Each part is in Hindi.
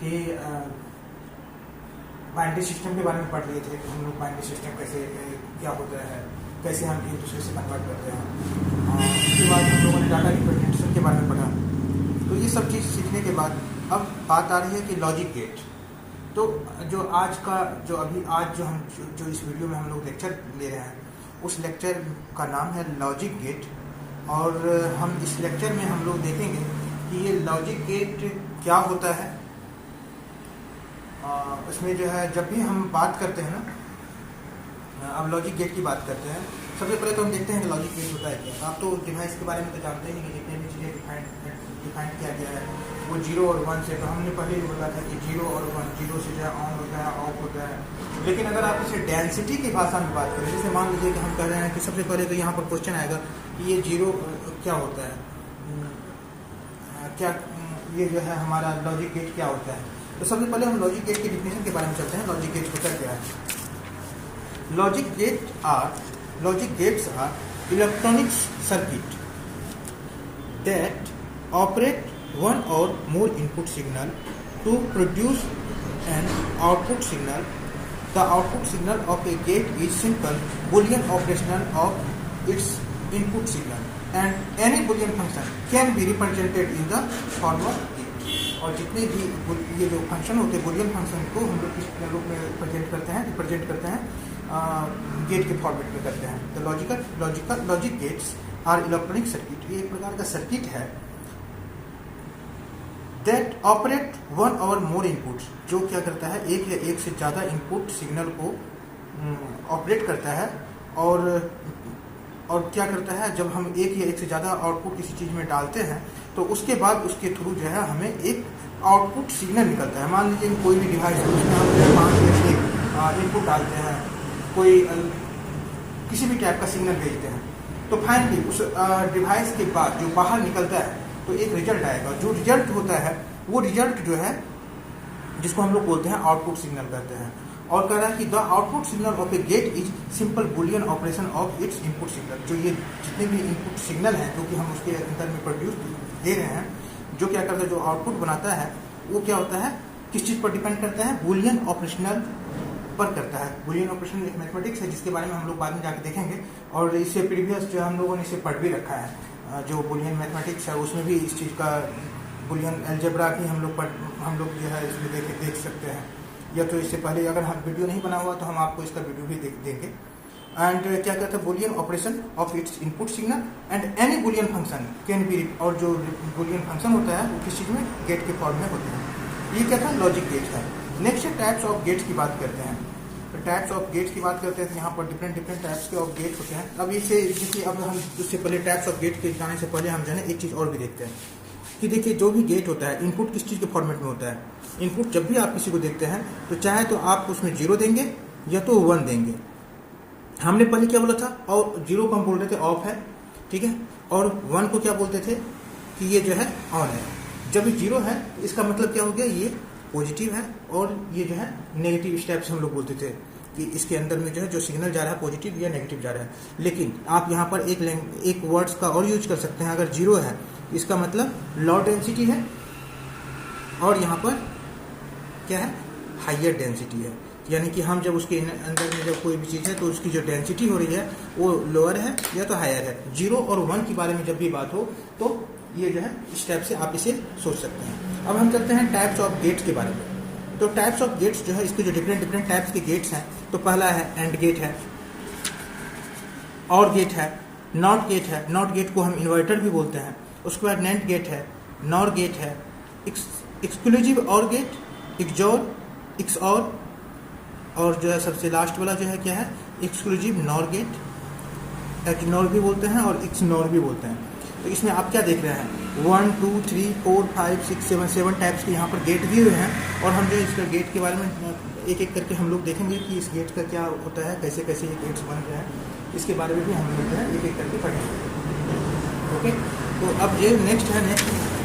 कि बाइनरी सिस्टम के बारे में पढ़ लिए थे कि हम लोग बाइनरी सिस्टम कैसे क्या होता है, कैसे हम एक दूसरे से कन्वर्ट करते हैं। उसके बाद हम लोगों ने डाटा रिप्रेजेंटेशन के बारे में पढ़ा। तो ये सब चीज़ सीखने के बाद अब बात आ रही है कि लॉजिक गेट। तो जो आज का जो अभी आज जो हम जो इस वीडियो में हम लोग लेक्चर ले रहे हैं, उस लेक्चर का नाम है लॉजिक गेट। और हम इस लेक्चर में हम लोग देखेंगे कि ये लॉजिक गेट क्या होता है। इसमें जो है जब भी हम बात करते हैं ना, अब लॉजिक गेट की बात करते हैं, सबसे पहले तो हम देखते हैं कि लॉजिक गेट होता है क्या। आप तो डिवाइस के बारे में तो जानते ही कि जितने भी चीज़ें डिफाइन किया गया है वो 0 और 1 से। तो हमने पहले भी बोला था कि 0 और 1, 0 से जो है ऑन होता है, ऑफ होता है। लेकिन अगर आप इसे डेंसिटी की भाषा में बात करें, जैसे मान लीजिए कि हम कह रहे हैं कि सबसे पहले तो यहाँ पर क्वेश्चन आएगा कि ये 0 क्या होता है, क्या ये जो है हमारा लॉजिक गेट क्या होता है। तो सबसे पहले हम लॉजिक गेट की डिफिनेशन के बारे में चलते हैं। लॉजिक गेट होता क्या है। Logic gates are electronic circuit that operate one or more input signal to produce an output signal. The output signal of a gate is simple Boolean operation of its input signal, and any Boolean function can be represented in the form of gate. और जितने भी ये जो फंक्शन होते हैं Boolean फंक्शन को हम लोग किस रूप में रिप्रेजेंट करते हैं गेट के फॉर्मेट में करते हैं। तो logic gates are electronic circuit, ये एक प्रकार का सर्किट है दैट ऑपरेट वन और मोर इनपुट्स, जो क्या करता है एक या एक से ज़्यादा इनपुट सिग्नल को ऑपरेट करता है। और क्या करता है, जब हम एक या एक से ज़्यादा आउटपुट किसी चीज़ में डालते हैं तो उसके बाद उसके थ्रू जो है हमें एक आउटपुट सिग्नल निकलता है। मान लीजिए कोई भी डिवाइस है, उसमें हम 5 या 6 इनपुट डालते हैं, कोई किसी भी टाइप का सिग्नल भेजते हैं, तो फाइनली उस डिवाइस के बाद जो बाहर निकलता है तो एक रिजल्ट आएगा। जो रिजल्ट होता है वो रिजल्ट जो है जिसको हम लोग बोलते हैं आउटपुट सिग्नल कहते हैं। और कह रहा है कि the output signal of a gate is simple Boolean operation of its input signal. जो ये जितने भी इनपुट सिग्नल हैं जो कि हम उसके अंदर में प्रोड्यूस दे रहे हैं, जो क्या करता है, जो आउटपुट बनाता है वो क्या होता है, किस चीज़ पर डिपेंड करता है, बुलियन ऑपरेशनल पर करता है। बुलियन ऑपरेशन एक मैथमेटिक्स है जिसके बारे में हम लोग बाद में जाकर देखेंगे। और इससे प्रीवियस जो हम लोगों ने इसे पढ़ भी रखा है, जो बुलियन मैथमेटिक्स है उसमें भी इस चीज़ का बुलियन अलजेब्रा की हम लोग जो है इसमें देख सकते हैं। या तो इससे पहले अगर हम वीडियो नहीं बना हुआ तो हम आपको इसका वीडियो भी देंगे। एंड क्या कहते हैं, Boolean operation of its input signal and any Boolean function can be. और जो बुलियन फंक्शन होता है वो किस चीज़ में, गेट के फॉर्म में होते हैं। ये क्या था, लॉजिक गेट है। नेक्स्ट टाइप्स ऑफ गेट्स की बात करते हैं। टाइप्स ऑफ गेट्स की बात करते हैं तो यहाँ पर डिफरेंट टाइप्स के ऑफ गेट होते हैं। अब इससे देखिए, अब हम उससे पहले टाइप्स ऑफ गेट के जाने से पहले हम जो है एक चीज़ और भी देखते हैं कि देखिए जो भी गेट होता है इनपुट किस चीज़ के फॉर्मेट में होता है। इनपुट जब भी आप किसी को देखते हैं तो चाहे तो आप उसमें 0 देंगे या तो 1 देंगे। हमने पहले क्या बोला था, और 0 को हम बोल रहे थे ऑफ है, ठीक है, और 1 को क्या बोलते थे कि ये जो है ऑन है। जब ये 0 है इसका मतलब क्या हो गया, ये पॉजिटिव है, और ये जो है नेगेटिव स्टेप्स हम लोग बोलते थे कि इसके अंदर में जो है जो सिग्नल जा रहा है पॉजिटिव या नेगेटिव जा रहा है। लेकिन आप यहाँ पर एक वर्ड्स का और यूज कर सकते हैं। अगर 0 है इसका मतलब लो डेंसिटी है, और यहाँ पर क्या है, हाइयर डेंसिटी है। यानी कि हम जब उसके अंदर में जब कोई भी चीज़ है तो उसकी जो डेंसिटी हो रही है वो लोअर है या तो हायर है। 0 और 1 के बारे में जब भी बात हो तो ये जो है इस टाइप से आप इसे सोच सकते हैं। अब हम चलते हैं टाइप्स ऑफ गेट्स के बारे में। तो टाइप्स ऑफ गेट्स जो है, इसके जो डिफरेंट टाइप्स के गेट्स हैं, तो पहला है एंड गेट है, और गेट है, नॉट गेट है। नॉट गेट को हम इन्वर्टर भी बोलते हैं। उसके बाद नैंड गेट है, नॉर गेट है, एक्सक्लूसिव और गेट, XOR, और जो है सबसे लास्ट वाला जो है क्या है, एक्सक्लूसिव नॉर गेट, इग्नोर भी बोलते हैं और इग्नोर भी बोलते हैं। तो इसमें आप क्या देख रहे हैं, 1 2 3 4 5 6 7 टाइप्स के यहाँ पर गेट दिए हुए हैं। और हम जो इसका गेट के बारे में एक एक करके हम लोग देखेंगे कि इस गेट का क्या होता है, कैसे कैसे ये गेट्स बन रहे हैं, इसके बारे में भी हम लोग जो है एक एक करके पढ़ेंगे। ओके, तो अब ये नेक्स्ट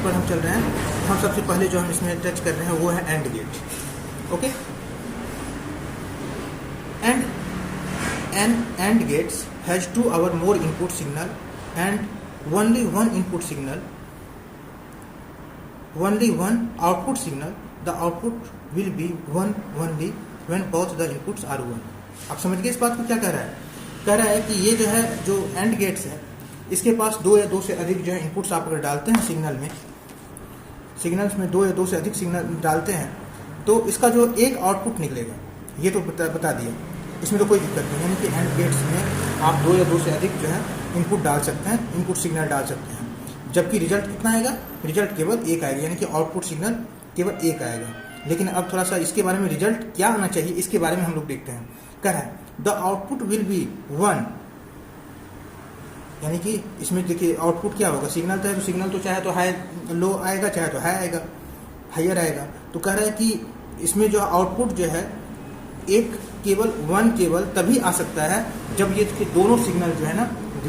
पर हम चल रहे हैं। हम सबसे पहले जो हम इसमें टच कर रहे हैं वो है and gate. Okay, and gates has 2 or more input signal and only one output signal the output will be 1 only when both the inputs are 1। आप समझ गए इस बात को क्या कह रहा है? कह रहा है कि ये जो है जो एंड गेट्स है, इसके पास 2 या 2 से अधिक जो है इनपुट्स आप अगर डालते हैं सिग्नल्स में 2 या 2 से अधिक सिग्नल डालते हैं तो इसका जो एक आउटपुट निकलेगा, ये तो बता दिया, इसमें तो कोई दिक्कत नहीं। यानी कि एंड गेट्स में आप 2 या 2 से अधिक जो है इनपुट डाल सकते हैं, इनपुट सिग्नल डाल सकते हैं, जबकि रिजल्ट कितना आएगा? रिजल्ट केवल 1 आएगा, यानी कि आउटपुट सिग्नल केवल 1 आएगा। लेकिन अब थोड़ा सा इसके बारे में रिजल्ट क्या आना चाहिए इसके बारे में हम लोग देखते हैं। कह रहा है द आउटपुट विल बी 1, यानी कि इसमें देखिए आउटपुट क्या होगा? सिग्नल तो है तो सिग्नल तो चाहे तो हाई लो आएगा, चाहे तो हाई आएगा, हाइयर आएगा। तो कह रहा है कि इसमें जो आउटपुट जो है एक केवल 1 केवल तभी आ सकता है जब ये दोनों सिग्नल जो है ना,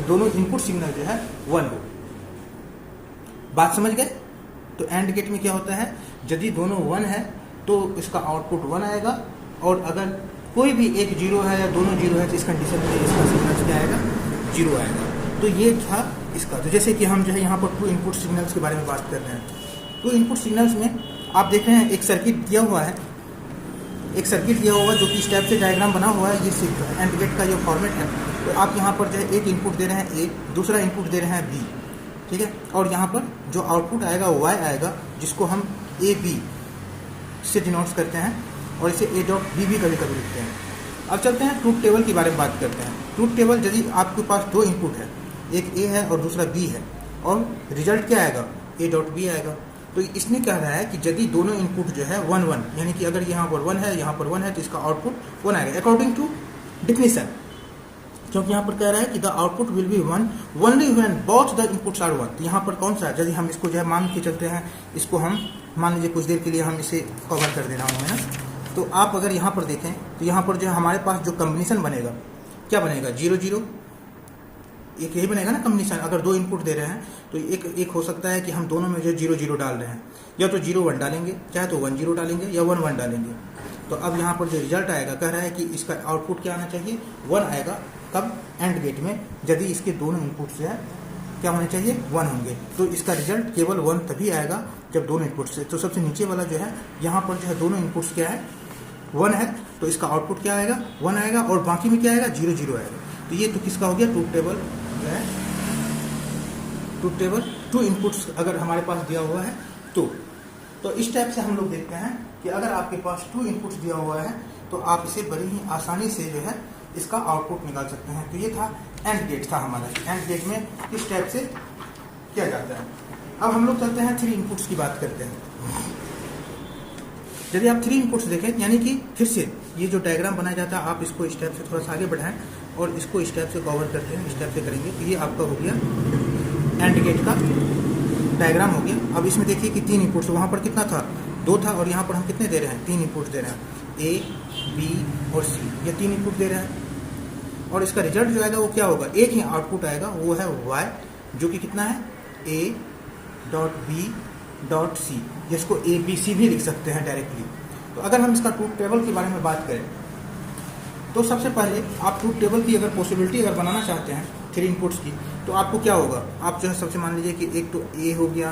दोनों इनपुट सिग्नल जो है 1 हो। बात समझ गए? तो एंड गेट में क्या होता है, यदि दोनों 1 है तो इसका आउटपुट 1 आएगा, और अगर कोई भी एक 0 है या दोनों 0 है तो इस कंडीशन में इसका सिग्नल क्या आएगा? 0 आएगा। तो ये था इसका। तो जैसे कि हम जो है यहाँ पर 2 इनपुट सिग्नल्स के बारे में बात कर रहे हैं। 2 इनपुट सिग्नल्स में आप देख रहे हैं एक सर्किट दिया हुआ है, जो कि स्टेप से डायग्राम बना हुआ है। ये एंड गेट का जो फॉर्मेट है, तो आप यहाँ पर जो है एक इनपुट दे रहे हैं ए, दूसरा इनपुट दे रहे हैं बी, ठीक है, और यहाँ पर जो आउटपुट आएगा वो वाई आएगा, जिसको हम ए बी से डिनोट करते हैं, और इसे ए डॉट बी भी कभी कभी लिखते हैं। अब चलते हैं ट्रूथ टेबल के बारे में बात करते हैं। ट्रूथ टेबल, यदि आपके पास 2 इनपुट है, एक ए है और दूसरा बी है, और रिजल्ट क्या आएगा? ए डॉट बी आएगा। तो इसमें कह रहा है कि यदि दोनों इनपुट जो है 1 1, यानी कि अगर यहाँ पर 1 है, यहाँ पर 1 है, तो इसका आउटपुट 1 आएगा अकॉर्डिंग टू डिफिनेशन। क्योंकि यहाँ पर कह रहा है कि the output will be 1 only when both the inputs are 1। तो यहाँ पर कौन सा है? यदि हम इसको जो है मान के चलते हैं, इसको हम मान लीजिए कुछ देर के लिए हम इसे कवर कर दे रहा हूँ, है ना। तो आप अगर यहाँ पर देखें तो यहाँ पर जो है हमारे पास जो कम्बिनेशन बनेगा, क्या बनेगा? 0 0, एक यही बनेगा ना कम्बिनेशन। अगर 2 इनपुट दे रहे हैं तो एक हो सकता है कि हम दोनों में जो 0 0 डाल रहे हैं, या तो 0 1 डालेंगे, चाहे तो 1 0 डालेंगे, या 1 1 डालेंगे। तो अब यहाँ पर जो रिजल्ट आएगा, कह रहा है कि इसका आउटपुट क्या आना चाहिए? 1 आएगा। कब? एंड गेट में, यदि इसके दोनों इनपुट से है क्या होने चाहिए? 1 होंगे। तो इसका रिजल्ट केवल 1 तभी आएगा जब दोनों इनपुट से। तो सबसे नीचे वाला जो है, यहाँ पर जो है दोनों इनपुट्स क्या है? 1 है, तो इसका आउटपुट क्या आएगा? 1 आएगा, और बाकी में क्या आएगा? 0 0 आएगा। तो ये तो किसका हो गया? ट्रूथ टेबल है। ट्रूथ टेबल 2 इनपुट्स अगर हमारे पास दिया हुआ है तो इस टाइप से हम लोग देखते हैं कि अगर आपके पास 2 इनपुट्स दिया हुआ है तो आप इसे बड़ी ही आसानी से जो है इसका आउटपुट निकाल सकते हैं। तो ये था एंड गेट था हमारा। एंड गेट में इस टाइप से किया जाता है। अब हम लोग चलते हैं 3 इनपुट्स की बात करते हैं। यदि आप 3 इनपुट्स देखें, यानी कि फिर से ये जो डायग्राम बनाया जाता है, आप इसको इस टाइप से थोड़ा सा आगे बढ़ाएं और इसको इस टाइप से कवर करते हैं, इस टाइप से करेंगे तो ये आपका हो गया एंड गेट का डायग्राम हो गया। अब इसमें देखिए कि 3 इनपुट्स, वहाँ पर कितना था? 2 था, और यहाँ पर हम कितने दे रहे हैं? 3 इनपुट्स दे रहे हैं, ए बी और सी, ये 3 इनपुट दे रहे हैं। और इसका रिजल्ट जो आएगा वो क्या होगा? एक ही आउटपुट आएगा, वो है वाई, जो कि कितना है? A dot B dot C, जिसको ए बी सी भी लिख सकते हैं डायरेक्टली। तो अगर हम इसका ट्रूथ टेबल के बारे में बात करें तो सबसे पहले आप ट्रूथ टेबल की अगर पॉसिबिलिटी अगर बनाना चाहते हैं 3 इनपुट्स की, तो आपको क्या होगा? आप जो है सबसे मान लीजिए कि एक तो ए हो गया,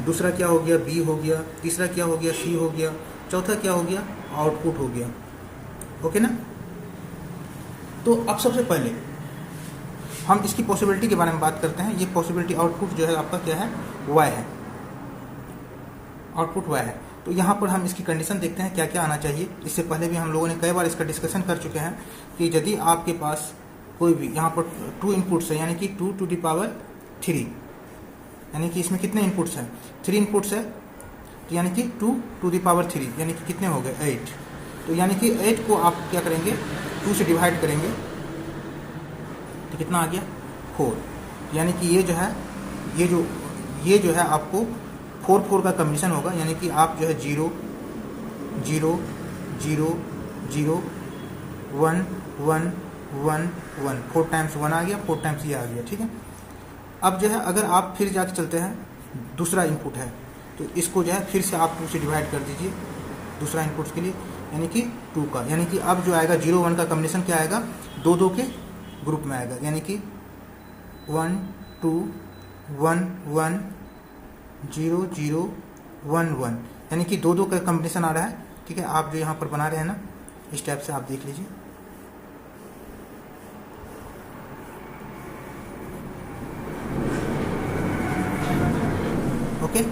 दूसरा क्या हो गया? बी हो गया, तीसरा क्या हो गया? सी हो गया, चौथा क्या हो गया? आउटपुट हो गया। ओके ना। तो अब सबसे पहले हम इसकी पॉसिबिलिटी के बारे में बात करते हैं। ये पॉसिबिलिटी आउटपुट जो है आपका क्या है? वाई है, आउटपुट वाई है। तो यहाँ पर हम इसकी कंडीशन देखते हैं क्या क्या आना चाहिए। इससे पहले भी हम लोगों ने कई बार इसका डिस्कशन कर चुके हैं कि यदि आपके पास कोई भी यहाँ पर 2 इनपुट्स है, यानी कि 2 टू द पावर 3, यानी कि इसमें कितने इनपुट्स हैं? 3 इनपुट्स है, तो यानी कि 2 टू द पावर 3, यानी कि कितने हो गए? 8। तो यानी कि 8 को आप क्या करेंगे? 2 से डिवाइड करेंगे तो कितना आ गया? 4। यानी कि ये जो है ये जो है आपको 4 4 का कम्बिनेशन होगा, यानी कि आप जो है 0 0 0 0 1 1 1 1, 4 टाइम्स 1 आ गया, 4 टाइम्स ये आ गया, ठीक है। अब जो है अगर आप फिर जाके चलते हैं, दूसरा इनपुट है तो इसको जो है फिर से आप 2 से डिवाइड कर दीजिए दूसरा इनपुट के लिए, यानी कि 2 का, यानी कि अब जो आएगा 0 1 का कम्बिनेशन क्या आएगा? 2 2 के ग्रुप में आएगा, यानी कि 1 2 1 1 0 0 1 1, यानी कि दो दो का कॉम्बिनेशन आ रहा है। ठीक है, आप जो यहाँ पर बना रहे हैं ना, इस टाइप से आप देख लीजिए। ओके,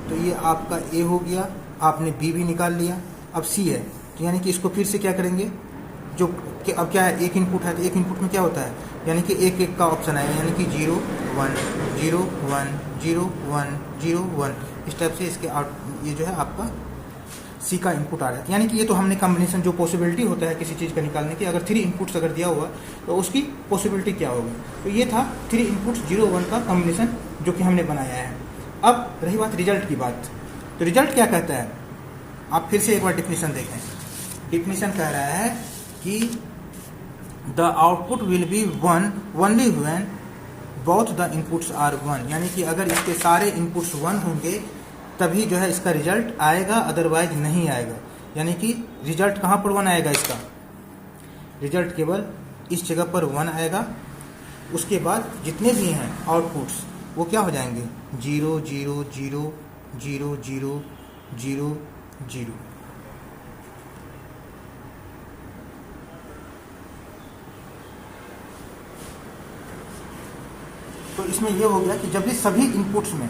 तो ये आपका ए हो गया, आपने बी भी निकाल लिया। अब सी है, तो यानी कि इसको फिर से क्या करेंगे, जो अब क्या है, एक इनपुट है, तो एक इनपुट में क्या होता है, यानी कि एक एक का ऑप्शन आएगा, यानी कि 0 1 0 1 0 1 0 1, इस टाइप से इसके ये जो है आपका सी का इनपुट आ रहा है। यानी कि ये तो हमने कॉम्बिनेशन जो पॉसिबिलिटी होता है किसी चीज़ का निकालने की, अगर 3 इनपुट्स अगर दिया हुआ तो उसकी पॉसिबिलिटी क्या होगी। तो ये था 3 इनपुट्स 0 1 का कॉम्बिनेशन जो कि हमने बनाया है। अब रही बात रिजल्ट की बात, तो रिजल्ट क्या कहता है, आप फिर से एक बार डिफिनीशन देखें। डिफिनीशन कह रहा है कि the output will be 1 only when both the inputs are 1, यानी कि अगर इसके सारे इनपुट्स 1 होंगे तभी जो है इसका रिजल्ट आएगा, अदरवाइज नहीं आएगा। यानी कि रिजल्ट कहाँ पर 1 आएगा, इसका रिजल्ट केवल इस जगह पर 1 आएगा। उसके बाद जितने भी हैं आउटपुट्स वो क्या हो जाएंगे, 0 0 0 0 0 0 0। तो इसमें यह हो गया कि जब भी सभी इनपुट्स में,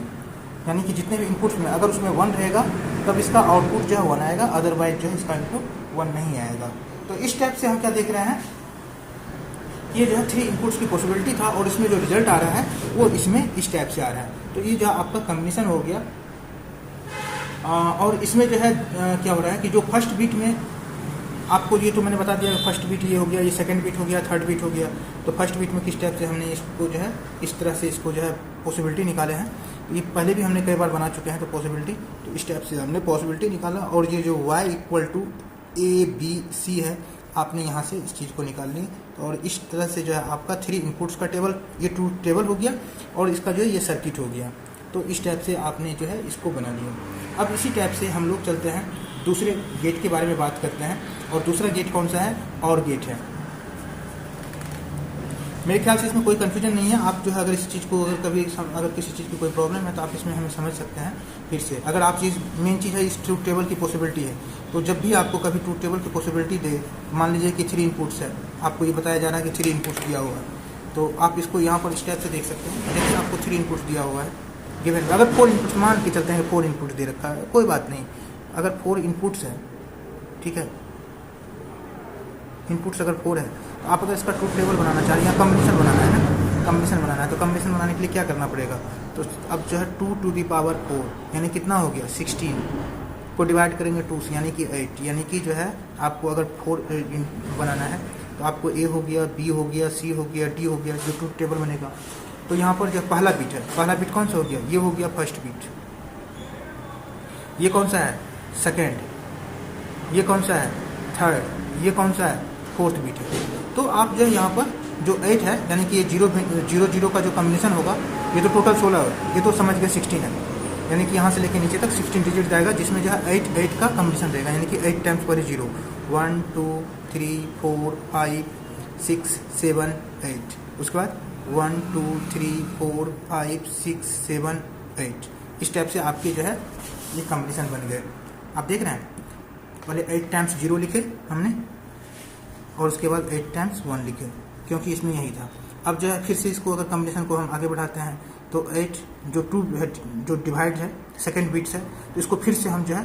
यानी कि जितने भी इनपुट्स में अगर उसमें 1 रहेगा तब इसका आउटपुट जो है 1 आएगा, अदरवाइज जो है इसका इनपुट 1 नहीं आएगा। तो इस टाइप से हम क्या देख रहे हैं, ये जो है 3 इनपुट्स की पॉसिबिलिटी था और इसमें जो रिजल्ट आ रहा है वो इसमें इस टाइप से आ रहा है। तो ये जो आपका कॉम्बिनेशन हो गया। और इसमें जो है क्या हो रहा है कि जो फर्स्ट बीट में आपको, ये तो मैंने बता दिया, फर्स्ट बीट ये हो गया, ये सेकंड बीट हो गया, थर्ड बीट हो गया। तो फर्स्ट बीट में किस टाइप से हमने इसको जो है इस तरह से इसको जो है पॉसिबिलिटी निकाले हैं। ये पहले भी हमने कई बार बना चुके हैं, तो पॉसिबिलिटी, तो इस टाइप से हमने पॉसिबिलिटी निकाला। और ये जो y = ABC है, आपने यहाँ से इस चीज़ को निकाल ली। और इस तरह से जो है आपका 3 इनपुट्स का टेबल, ये ट्रूथ टेबल हो गया और इसका जो है ये सर्किट हो गया। तो इस टाइप से आपने जो है इसको बना लिया। अब इसी टाइप से हम लोग चलते हैं दूसरे गेट के बारे में बात करते हैं। और दूसरा गेट कौन सा है, और गेट है। मेरे ख्याल से इसमें कोई कन्फ्यूजन नहीं है। आप जो है अगर इस चीज़ को अगर किसी चीज़ की कोई प्रॉब्लम है तो आप इसमें हमें समझ सकते हैं फिर से। अगर आप चीज़ मेन चीज़ है इस ट्रूथ टेबल की पॉसिबिलिटी है, तो जब भी आपको कभी ट्रूथ टेबल की पॉसिबिलिटी दे, मान लीजिए कि 3 इनपुट्स है, आपको ये बताया जा रहा है कि 3 इनपुट्स दिया हुआ है, तो आप इसको यहाँ पर इस टाइप से देख सकते हैं। देखिए आपको 3 इनपुट्स दिया हुआ है गिवन। अगर 4 इनपुट्स मान के चलते हैं, 4 इनपुट्स दे रखा है, कोई बात नहीं। अगर 4 इनपुट्स है, ठीक है, इनपुट्स अगर 4 है, तो आप अगर इसका ट्रूथ टेबल बनाना चाह रहे हैं या कॉम्बिनेशन बनाना है ना, कॉम्बिनेशन बनाना है, तो कॉम्बिनेशन बनाने के लिए क्या करना पड़ेगा, तो अब जो है 2 to the power 4 यानी कितना हो गया 16 को डिवाइड करेंगे 2 से, यानी कि 8। यानी कि जो है आपको अगर 4 बनाना है तो आपको ए हो गया, बी हो गया, सी हो गया, डी हो गया, जो ट्रूथ टेबल बनेगा। तो यहाँ पर जो पहला बीट है, पहला बीट कौन सा हो गया, ये हो गया फर्स्ट बीट। ये कौन सा है, सेकेंड। ये कौन सा है, थर्ड। ये कौन सा है, फोर्थ बीट है। तो आप जो है यहाँ पर जो 8 है, यानी कि ये 0 0 का जो कॉम्बिनेशन होगा, ये तो टोटल 16 है, ये तो समझ गए 16 है, यानी कि यहाँ से लेके नीचे तक 16 डिजिट जाएगा, जिसमें जो है 8 का कॉम्बिनेशन रहेगा, यानी कि 8 टाइम्स पर 0, 1 2 3 4 5 6 7 8। उसके बाद 1 2 3 4 5 6 7 8। इस टाइप से आपके जो है ये कॉम्बिनेशन बन गए। आप देख रहे हैं, पहले 8 टाइम्स 0 लिखे हमने और उसके बाद 8 टाइम्स 1 लिखे, क्योंकि इसमें यही था। अब जो है फिर से इसको अगर कॉम्बिनेशन को हम आगे बढ़ाते हैं तो 8 जो 2 जो डिवाइड है सेकंड बीट से, तो इसको फिर से हम जो है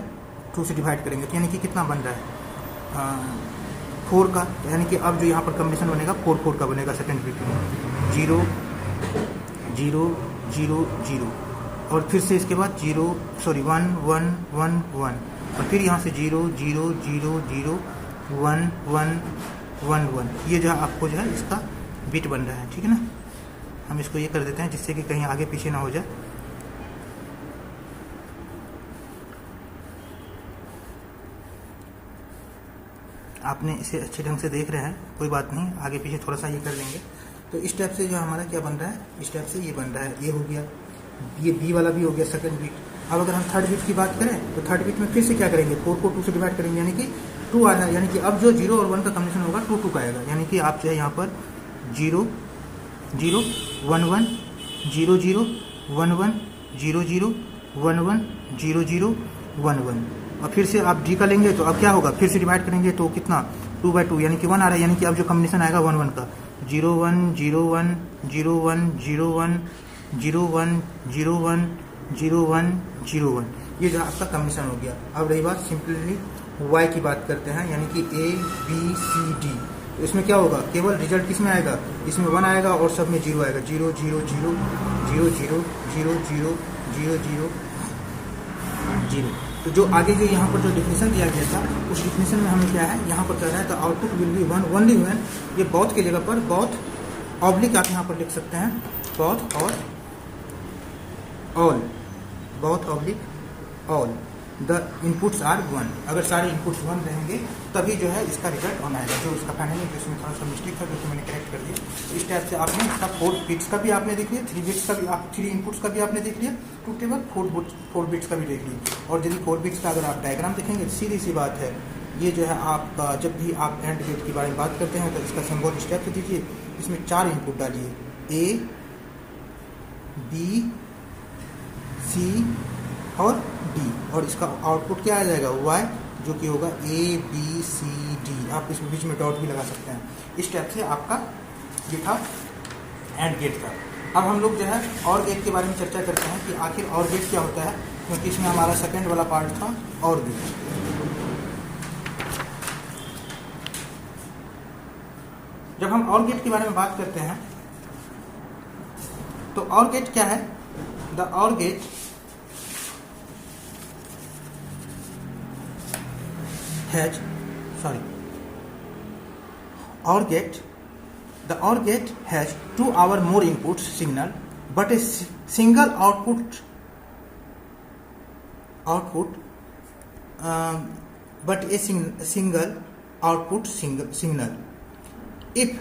2 से डिवाइड करेंगे, तो यानी कि कितना बन रहा है 4 का। यानी कि अब जो यहाँ पर कॉम्बिनेशन बनेगा 4 का बनेगा सेकंड बीट में, 0 0 0 0 और फिर से इसके बाद 1 1 1 1 और फिर यहाँ से 0 0 0 0 1 1 1 1। ये जो है आपको जो है इसका बीट बन रहा है, ठीक है ना। हम इसको ये कर देते हैं जिससे कि कहीं आगे पीछे ना हो जाए। आपने इसे अच्छे ढंग से देख रहे हैं, कोई बात नहीं, आगे पीछे थोड़ा सा ये कर लेंगे। तो इस टाइप से जो हमारा क्या बन रहा है, इस टाइप से ये बन रहा है। ये हो गया, ये बी वाला भी हो गया सेकंड बीट। अब अगर हम थर्ड बीट की बात करें तो थर्ड बीट में फिर से क्या करेंगे, 4 को 2 से डिवाइड करेंगे, यानी कि 2 आ रहा है, यानी कि अब जो 0 और 1 का कॉम्बिनेशन होगा 2 2 का आएगा। यानी कि आप जो है यहाँ पर 0 0 1 1 0 0 1 1 0 0 1 1 0 0 1 1, और फिर से आप डी का लेंगे तो अब क्या होगा, फिर से डिवाइड करेंगे तो कितना 2/2 यानी कि 1 आ रहा है, यानी कि अब जो कॉम्बिनेशन आएगा 1 1 का 0 1 0 1 0 1 0 1 0 1 0 1 0 1 0 1, ये जो आपका कॉम्बिनेशन हो गया। अब रही बात सिंपली y की बात करते हैं, यानी कि A B C D, तो इसमें क्या होगा, केवल रिजल्ट किस में आएगा, इसमें 1 आएगा और सब में 0 आएगा, 0 0 0 0 0 0 0 0 0 0। तो जो आगे जो यहाँ पर जो डिफिनेशन दिया गया था उस डिफिनेशन में हमें क्या है, यहाँ पर कह रहा है तो output will be 1 only when, ये बहुत की जगह पर बहुत ऑब्लिक आप यहाँ पर लिख सकते हैं, बहुत और ऑल, बहुत oblique all the inputs are 1, अगर सारे इनपुट्स 1 रहेंगे तभी जो है इसका रिजल्ट ऑन आएगा। जो इसका फाइनली जो इसमें थोड़ा सा मिस्टेक था जो कि मैंने करेक्ट कर दिया। तो इस टाइप से आपने इसका 4 बिट्स का भी आपने देख लिया, 3 बिट्स का भी, आप 3 इनपुट्स का भी आपने देख लिया, ट्रूथ टेबल 4 बिट्स का भी देख लिया। और यदि 4 बिट्स का अगर आप डायग्राम देखेंगे सीधी सी बात है, ये जो है आप जब भी आप एंड गेट के बारे में बात करते हैं तो इसका सिंबल इस टाइप से दीजिए, इसमें 4 इनपुट डालिए, A B C और D, और इसका आउटपुट क्या आ जाएगा Y, जो कि होगा A B C D, आप इसमें बीच में डॉट भी लगा सकते हैं। इस टाइप से आपका ये था एंड गेट का। अब हम लोग जो है और गेट के बारे में चर्चा करते हैं कि आखिर और गेट क्या होता है, क्योंकि इसमें हमारा सेकंड वाला पार्ट था और गेट। जब हम और गेट के बारे में बात करते हैं तो और गेट क्या है, द और gate has, sorry, OR gate, the OR gate has 2 or more input signal but a single output but a single output signal. If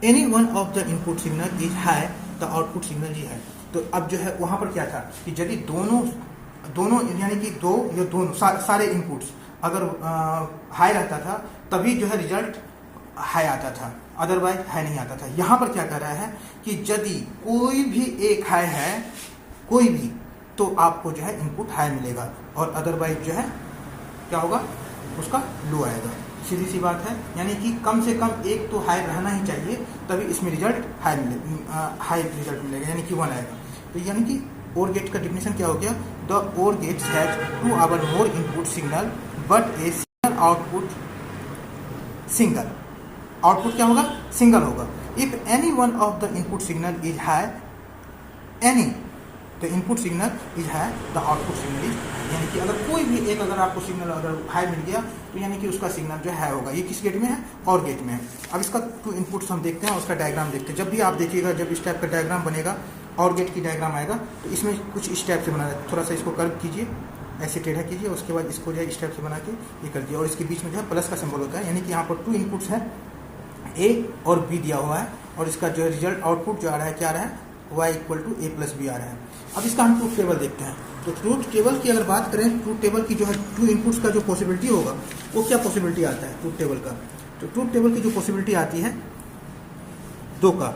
any one of the input signal is high, the output signal is high. तो अब जो है वहां पर क्या था कि यदि दोनों यानी कि दो या दोनों सारे इनपुट्स अगर हाई रहता था तभी जो है रिजल्ट हाई आता था, अदरवाइज हाई नहीं आता था। यहाँ पर क्या कर रहा है कि यदि कोई भी एक हाई है, कोई भी, तो आपको जो है इनपुट हाई मिलेगा और अदरवाइज जो है क्या होगा, उसका लो आएगा। सीधी सी बात है, यानी कि कम से कम एक तो हाई रहना ही चाहिए तभी इसमें रिजल्ट हाई रिजल्ट मिलेगा, यानी कि 1 आएगा। तो यानी कि OR गेट का डिफिनेशन क्या हो गया, the OR gates has 2 or more input signal but a single output, single output क्या होगा, सिंगल होगा। If any one of the input signal is high, any the input signal is high, the output signal is, यानी कि अगर कोई भी एक अगर आपको सिग्नल अगर हाई मिल गया तो यानी कि उसका सिग्नल जो है होगा। ये किस गेट में है, और गेट में है। अब इसका 2 इनपुट्स हम देखते हैं और उसका डायग्राम देखते हैं। जब भी आप देखिएगा, जब इस टाइप का डायग्राम बनेगा, और गेट की डायग्राम आएगा तो इसमें कुछ इस टाइप से बना है, थोड़ा सा इसको कर्व कीजिए, ऐसे टेढ़ा कीजिए, उसके बाद इसको जो है इस टाइप से बना के ये कर दिया और इसके बीच में जो है प्लस का सिंबल होता है, यानी कि यहाँ पर 2 इनपुट्स है, A और B दिया हुआ है और इसका जो रिजल्ट आउटपुट जो आ रहा है क्या आ रहा है, Y = A + B आ रहा है। अब इसका हम ट्रूथ टेबल देखते हैं। तो ट्रूथ टेबल की अगर बात करें, ट्रूथ टेबल की जो है 2 इनपुट्स का जो पॉसिबिलिटी होगा वो क्या पॉसिबिलिटी आता है ट्रूथ टेबल का। तो ट्रूथ टेबल की जो पॉसिबिलिटी आती है 2 का,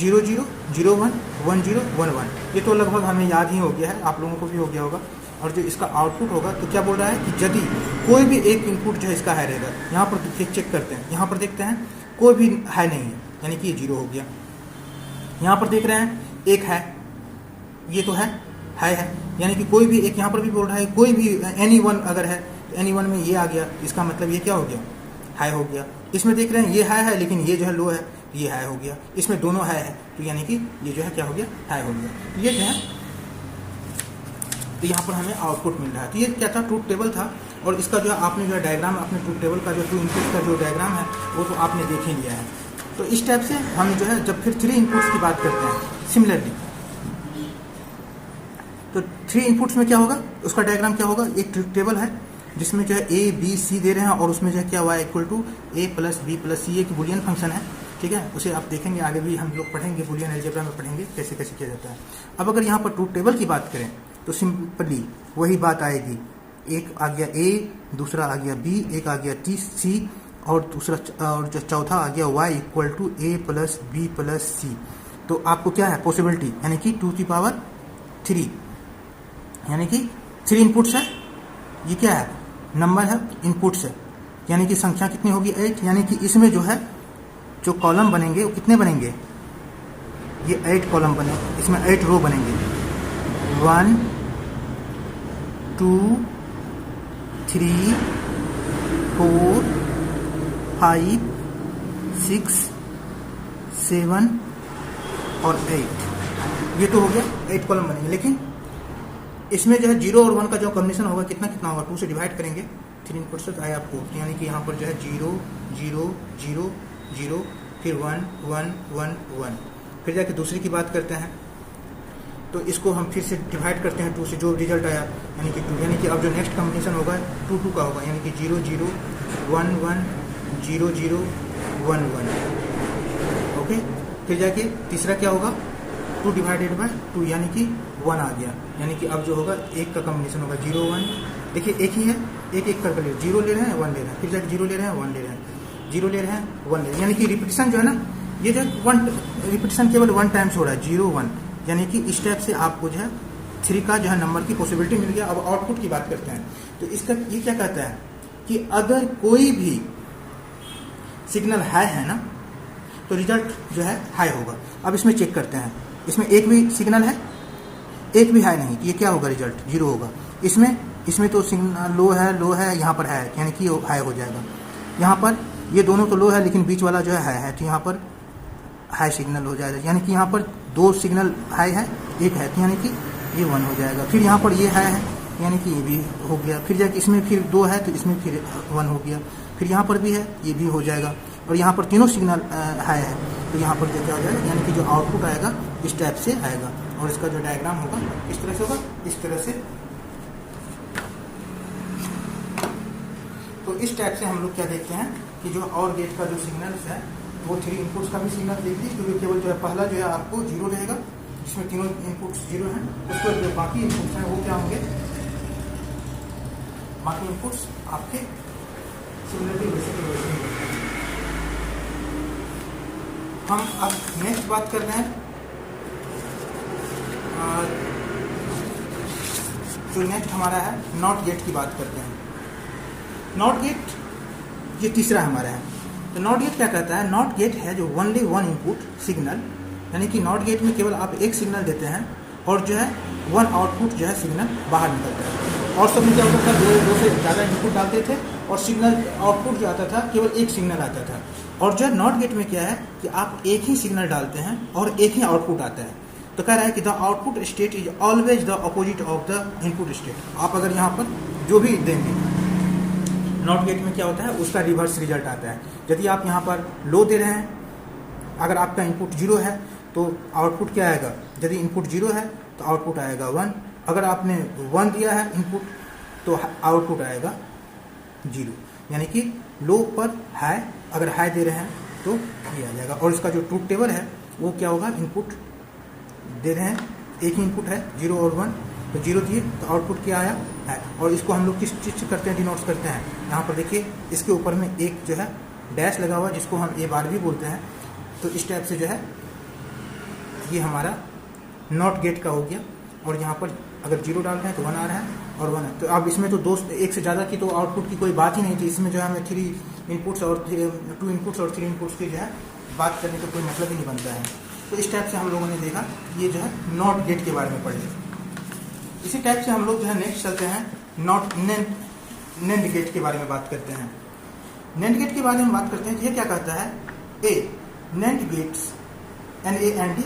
0 0 0 1 1 0 1 1, ये तो लगभग हमें याद ही हो गया है, आप लोगों को भी हो गया होगा। और जो इसका आउटपुट होगा तो क्या बोल रहा है कि यदि कोई भी एक इनपुट जो है इसका हाई रहेगा, यहाँ पर चेक करते हैं, यहाँ पर देखते हैं कोई भी हाई नहीं है, यानी कि ये 0 हो गया। यहाँ पर देख रहे हैं एक है, ये तो है हाई है, यानी कि कोई भी एक, यहाँ पर भी बोल रहा है कोई भी एनी वन अगर है तो एनी वन में ये आ गया, इसका मतलब ये क्या हो गया, हाई हो गया। इसमें देख रहे हैं ये हाई है लेकिन ये जो है लो है, ये हाई हो गया। इसमें दोनों हाई है तो यानी कि ये जो है क्या हो गया, हाई हो गया। ये जो है तो यहाँ पर हमें आउटपुट मिल रहा है। तो ये क्या था, ट्रूथ टेबल था। और इसका जो है आपने जो है डायग्राम, अपने ट्रूथ टेबल का जो 2 इनपुट का जो डायग्राम है वो तो आपने देख ही लिया है। तो इस टाइप से हम जो है जब फिर 3 इनपुट्स की बात करते हैं सिमिलरली, तो 3 इनपुट्स में क्या होगा, उसका डायग्राम क्या होगा, एक ट्रूथ टेबल है जिसमें जो है A B C दे रहे हैं और उसमें जो है क्या Y = A + B + C, एक बुलियन फंक्शन है, ठीक है। उसे आप देखेंगे आगे भी हम लोग पढ़ेंगे, बुलियन अलजेब्रा में पढ़ेंगे कैसे कैसे किया जाता है। अब अगर यहाँ पर ट्रूथ टेबल की बात करें तो सिंपली वही बात आएगी, एक आ गया A, दूसरा आ गया B, एक आ गया C और दूसरा और जो चौथा आ गया Y = A + B + C। तो आपको क्या है पॉसिबिलिटी, यानी कि 2 की पावर 3, यानी कि 3 इनपुट्स है ये क्या है, नंबर है, इनपुट से, यानी कि संख्या कितनी होगी 8, यानी कि इसमें जो है जो कॉलम बनेंगे वो कितने बनेंगे, ये 8 कॉलम बने, इसमें 8 रो बनेंगे, 1 2 3 4 5 6 7 और 8, ये तो हो गया 8 कॉलम बनेंगे। लेकिन इसमें जो है 0 और 1 का जो कॉम्बिनेशन होगा कितना कितना होगा, 2 से डिवाइड करेंगे, 3 इनपुट से आया आपको, यानी कि यहाँ पर जो है 0 0 0 0 फिर 1 1 1 1, फिर जाके दूसरी की बात करते हैं तो इसको हम फिर से डिवाइड करते हैं 2 से, जो रिजल्ट आया यानी कि 2, यानी कि अब जो नेक्स्ट कॉम्बिनेशन होगा 2 2 का होगा, यानी कि 0 0 1 1 0 0 1 1, ओके। फिर जाके तीसरा क्या होगा, 2 डिवाइडेड बाय 2, यानी कि 1 आ गया, यानी कि अब जो होगा 1 का कॉम्बिनेशन होगा 0 1, देखिए एक ही है, एक एक करके ले, 0 ले रहे हैं 1 ले रहे हैं, फिर जाके 0 ले रहे हैं 1 ले रहे हैं, 0 ले रहे हैं 1 ले रहे हैं, यानी कि रिपीटिशन जो है ना, ये जो 1 रिपीटिशन केवल 1 टाइम्स हो रहा है, 0 1, यानी कि इस टाइप से आपको जो है 3 का जो है नंबर की पॉसिबिलिटी मिल गया। अब आउटपुट की बात करते हैं तो इसका ये क्या कहता है कि अगर कोई भी सिग्नल हाई है ना तो रिजल्ट जो है हाई होगा। अब इसमें चेक करते हैं, इसमें एक भी सिग्नल है, एक भी हाई नहीं, ये क्या होगा, रिजल्ट 0 होगा। इसमें तो सिग्नल लो है, यहाँ पर है, यानी कि हाई हो जाएगा। यहाँ पर ये दोनों तो लो है लेकिन बीच वाला जो है हाई है, तो यहाँ पर हाई सिग्नल हो जाएगा, यानी कि यहाँ पर 2 सिग्नल हाई है, एक है, तो यानी कि ये 1 हो जाएगा। फिर यहाँ पर ये हाई है, यानी कि ये भी हो गया। फिर जाके इसमें फिर 2 है तो इसमें फिर 1 हो गया। फिर यहाँ पर भी है, ये भी हो जाएगा। और यहाँ पर तीनों सिग्नल हाई है तो यहाँ पर क्या हो जाएगा, यानी कि जो आउटपुट आएगा इस टाइप से आएगा। और इसका जो डायग्राम होगा इस तरह से होगा, इस तरह से। तो इस टाइप से हम लोग क्या देखते हैं कि जो और गेट का जो सिग्नल्स है वो 3 इनपुट्स का भी सिग्नल देखते हैं, क्योंकि केवल जो है पहला जो है आपको 0 रहेगा, जिसमें तीनों इनपुट्स 0 हैं। उसके जो बाकी इनपुट्स हैं वो क्या होंगे, बाकी इनपुट्स आपके सिमिलरिटी वैसे के वैसे ही। हम अब नेक्स्ट बात कर रहे हैं, जो नेक्स्ट हमारा है नॉट गेट की बात करते हैं। नॉट गेट ये तीसरा हमारा है। तो नॉट गेट क्या कहता है, नॉट गेट है जो ओनली 1 इनपुट सिग्नल, यानी कि नॉट गेट में केवल आप एक सिग्नल देते हैं और जो है 1 आउटपुट जो है सिग्नल बाहर निकलता है। और सब में क्या होता था, 2 से ज़्यादा इनपुट डालते थे और सिग्नल आउटपुट जो आता था केवल एक सिग्नल आता था। और जो है नॉट गेट में क्या है कि आप एक ही सिग्नल डालते हैं और एक ही आउटपुट आता है। तो कह रहा है कि the output state is always the opposite of the input state. आप अगर यहाँ पर जो भी देंगे नॉट गेट में क्या होता है, उसका रिवर्स रिजल्ट आता है। यदि आप यहाँ पर लो दे रहे हैं, अगर आपका इनपुट 0 है तो आउटपुट क्या आएगा, यदि इनपुट 0 है तो आउटपुट आएगा 1। अगर आपने 1 दिया है इनपुट तो आउटपुट आएगा 0, यानी कि लो पर हाई, अगर हाई दे रहे हैं तो ये आ जाएगा। और इसका जो ट्रूथ टेबल है वो क्या होगा, इनपुट दे रहे हैं, एक ही इनपुट है 0 और 1, तो 0 दिए तो आउटपुट क्या आया है। और इसको हम लोग किस चीज़ से करते हैं, डिनोट्स करते हैं। यहाँ पर देखिए इसके ऊपर में एक जो है डैश लगा हुआ है जिसको हम ए बार भी बोलते हैं। तो इस टाइप से जो है ये हमारा नॉट गेट का हो गया। और यहाँ पर अगर 0 डालते हैं तो 1 आ रहा है और 1 है। तो अब इसमें तो एक से ज़्यादा की तो आउटपुट की कोई बात ही नहीं थी। इसमें जो है हमें 3 इनपुट्स और 2 इनपुट्स और 3 इनपुट्स की जो है बात करने का कोई मतलब ही नहीं बनता है। तो इस टाइप से हम लोगों ने देखा, ये जो है नॉट गेट के बारे में पढ़े। इसी टाइप से हम लोग जो है नेक्स्ट चलते हैं नॉट नैंड गेट के बारे में बात करते हैं। नैंड गेट के बारे में बात करते हैं। ये क्या कहता है, a NAND gates NAND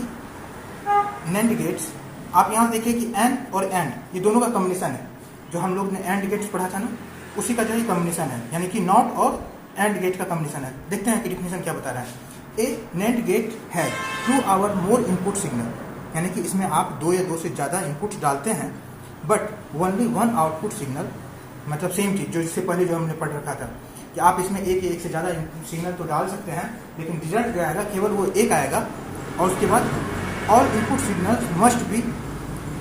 NAND gates. आप यहाँ देखिए कि एन और एंड ये दोनों का कॉम्बिनेशन है। जो हम लोग ने एंड गेट्स पढ़ा था ना, उसी का जो है कॉम्बिनेशन है, यानी कि नॉट और एंड गेट का कॉम्बिनेशन है। देखते हैं कि डिफिनेशन क्या बता रहा है। ए नैंड गेट है 2 और मोर इनपुट सिग्नल, यानी कि इसमें आप 2 या 2 से ज़्यादा इनपुट डालते हैं, बट ओनली 1 आउटपुट सिग्नल। मतलब सेम चीज़ जो इससे पहले जो हमने पढ़ रखा था कि आप इसमें एक से ज़्यादा सिग्नल तो डाल सकते हैं, लेकिन रिजल्ट जो आएगा केवल वो एक आएगा। और उसके बाद all input signals must be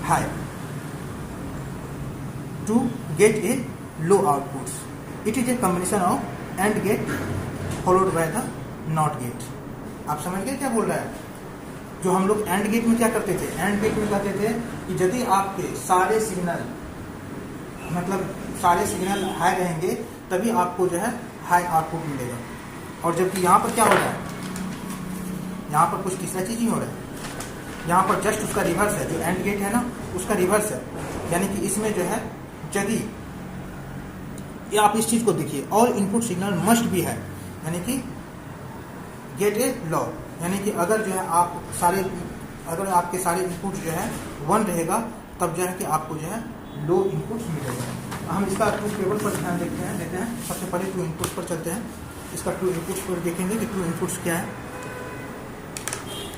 high to get a low outputs. It is a combination of and gate followed by the not gate. आप समझ गए क्या बोल रहा है। जो हम लोग एंड गेट में क्या करते थे, एंड गेट में कहते थे कि यदि आपके सारे सिग्नल मतलब सारे सिग्नल हाई रहेंगे तभी आपको जो है हाई आउटपुट मिलेगा। और जबकि यहाँ पर क्या हो रहा है, यहाँ पर कुछ तीसरा चीज़ ही हो रहा है, यहाँ पर जस्ट उसका रिवर्स है, जो एंड गेट है ना उसका रिवर्स है। यानी कि इसमें जो है यदि ये आप इस चीज़ को देखिए, ऑल इनपुट सिग्नल मस्ट भी है, यानी कि गेट ए लॉ, यानी कि अगर जो है अगर आपके सारे इनपुट जो है 1 रहेगा तब जो है कि आपको जो है लो इनपुट्स मिलेगा। हम इसका ट्रूथ टेबल पर ध्यान देते हैं। सबसे पहले 2 इनपुट्स पर चलते हैं। इसका 2 इनपुट्स पर देखेंगे कि 2 इनपुट्स क्या है,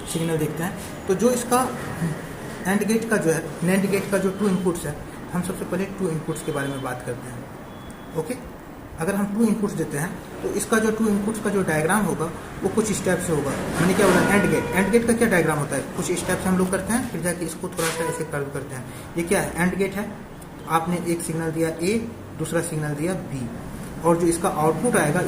सिग्नल देखते हैं। तो जो इसका एंड गेट का जो है, नैंड गेट का जो 2 इनपुट्स है, हम सबसे पहले 2 इनपुट्स के बारे में बात करते हैं। ओके, अगर हम 2 इनपुट्स देते हैं तो इसका जो 2 इनपुट्स का जो डायग्राम होगा वो कुछ स्टेप से होगा। मैंने क्या बोला, एंड गेट का क्या डायग्राम होता है, कुछ स्टेप से हम लोग करते हैं, फिर जाके इसको थोड़ा सा ऐसे कर्व करते हैं। ये क्या है, एंड गेट है। आपने एक सिग्नल दिया ए, दूसरा सिग्नल दिया बी, और जो इसका आउटपुट आएगा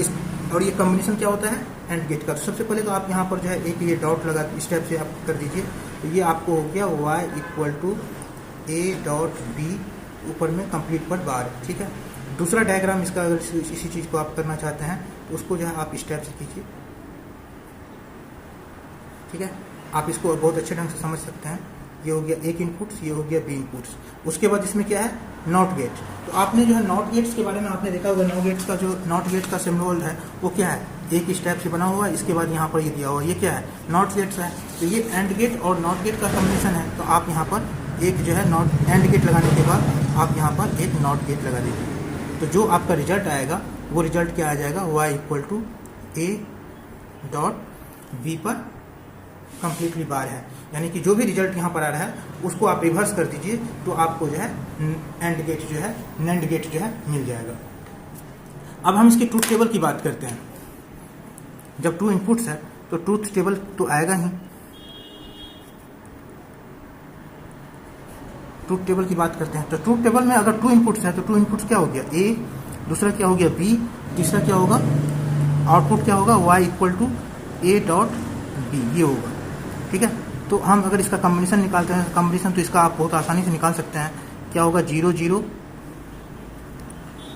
और ये कॉम्बिनेशन क्या होता है एंड गेट का। सबसे पहले तो आप यहाँ पर जो है एक ये डॉट लगा स्टेप से आप कर दीजिए, तो ये आपको हो गया y = a.b, ऊपर में कंप्लीट पर बार। ठीक है, दूसरा डायग्राम इसका, अगर इसी चीज़ को आप करना चाहते हैं तो उसको जो है आप स्टेप से कीजिए। ठीक है, आप इसको बहुत अच्छे ढंग से समझ सकते हैं। ये हो गया एक इनपुट्स, ये हो गया बी इनपुट्स। उसके बाद इसमें क्या है, नॉट गेट। तो आपने जो है नॉट गेट्स के बारे में आपने देखा होगा, नॉट गेट का सिंबल है वो क्या है, एक स्टेप से बना हुआ है। इसके बाद यहाँ पर ये दिया हुआ है, ये क्या है, नॉट गेट्स है। तो ये एंड गेट और नॉट गेट का कॉम्बिनेशन है। तो आप यहाँ पर एक जो है एंड गेट लगाने के बाद आप यहाँ पर एक नॉट गेट लगा दीजिए। तो जो आपका रिजल्ट आएगा वो रिजल्ट क्या आ जाएगा, y = a.b पर कंप्लीटली बार है। यानी कि जो भी रिजल्ट यहाँ पर आ रहा है उसको आप रिवर्स कर दीजिए तो आपको जो है एंड गेट जो है, नैंड गेट जो है मिल जाएगा। अब हम इसके ट्रूथ टेबल की बात करते हैं। जब 2 इनपुट्स है तो ट्रूथ टेबल तो आएगा ही। ट्रूथ टेबल की बात करते हैं तो ट्रूथ टेबल में अगर 2 इनपुट्स हैं तो 2 इनपुट्स क्या हो गया, ए, दूसरा क्या हो गया बी, तीसरा क्या होगा, आउटपुट क्या होगा, y = a.b, ये होगा। ठीक है, तो हम अगर इसका कॉम्बिनेशन निकालते हैं, कॉम्बिनेशन तो इसका आप बहुत आसानी से निकाल सकते हैं। क्या होगा, 0 0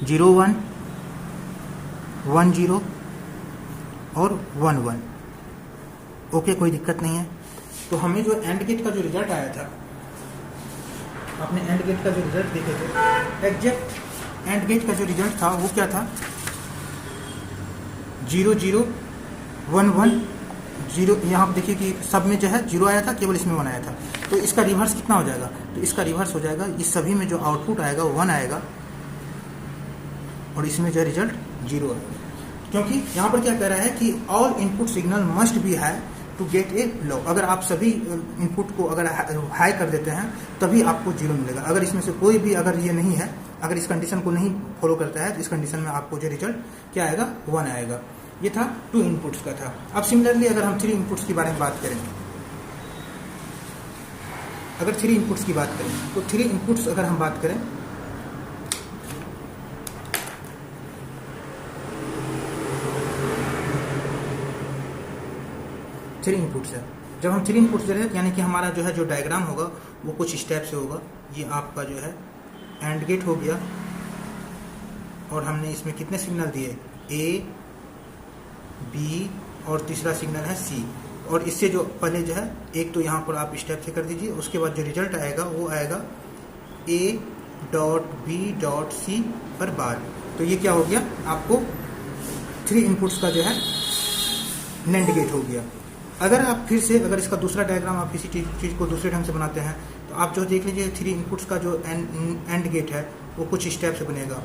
0 1 1 0 और 1 1। ओके, कोई दिक्कत नहीं है। तो हमें जो एंड गेट का जो रिजल्ट आया था, आपने एंड गेट का जो रिजल्ट देखे थे, एग्जैक्ट एंड गेट का जो रिजल्ट था वो क्या था, 0 0 1 1 0। यहाँ आप देखिए कि सब में जो है 0 आया था, केवल इसमें 1 आया था। तो इसका रिवर्स कितना हो जाएगा, तो इसका रिवर्स हो जाएगा, इस सभी में जो आउटपुट आएगा वो 1 आएगा और इसमें जो रिजल्ट 0 आएगा। क्योंकि यहाँ पर क्या कह रहा है कि all input signal must be high to get a low. अगर आप सभी इनपुट को अगर हाई कर देते हैं तभी आपको 0 मिलेगा। अगर इसमें से कोई भी अगर ये नहीं है, अगर इस कंडीशन को नहीं फॉलो करता है तो इस कंडीशन में आपको जो रिजल्ट क्या आएगा, 1 आएगा। ये था 2 इनपुट्स का था। अब सिमिलरली अगर हम 3 इनपुट्स की बारे में बात करें, अगर 3 इनपुट्स की बात करें तो 3 इनपुट्स अगर हम बात करें, थ्री इनपुट्स है। जब हम 3 इनपुट्स दे रहे हैं यानी कि हमारा जो है जो डायग्राम होगा वो कुछ स्टेप से होगा। ये आपका जो है एंड गेट हो गया और हमने इसमें कितने सिग्नल दिए, ए, बी और तीसरा सिग्नल है सी। और इससे जो पहले जो है एक तो यहाँ पर आप स्टेप से कर दीजिए, उसके बाद जो रिजल्ट आएगा वो आएगा a.b.c पर बार। तो ये क्या हो गया, आपको 3 इनपुट्स का जो है नैंड गेट हो गया। अगर आप फिर से अगर इसका दूसरा डायग्राम आप किसी चीज़ को दूसरे ढंग से बनाते हैं तो आप जो देख लीजिए 3 इनपुट्स का जो एंड गेट है वो कुछ स्टेप से बनेगा,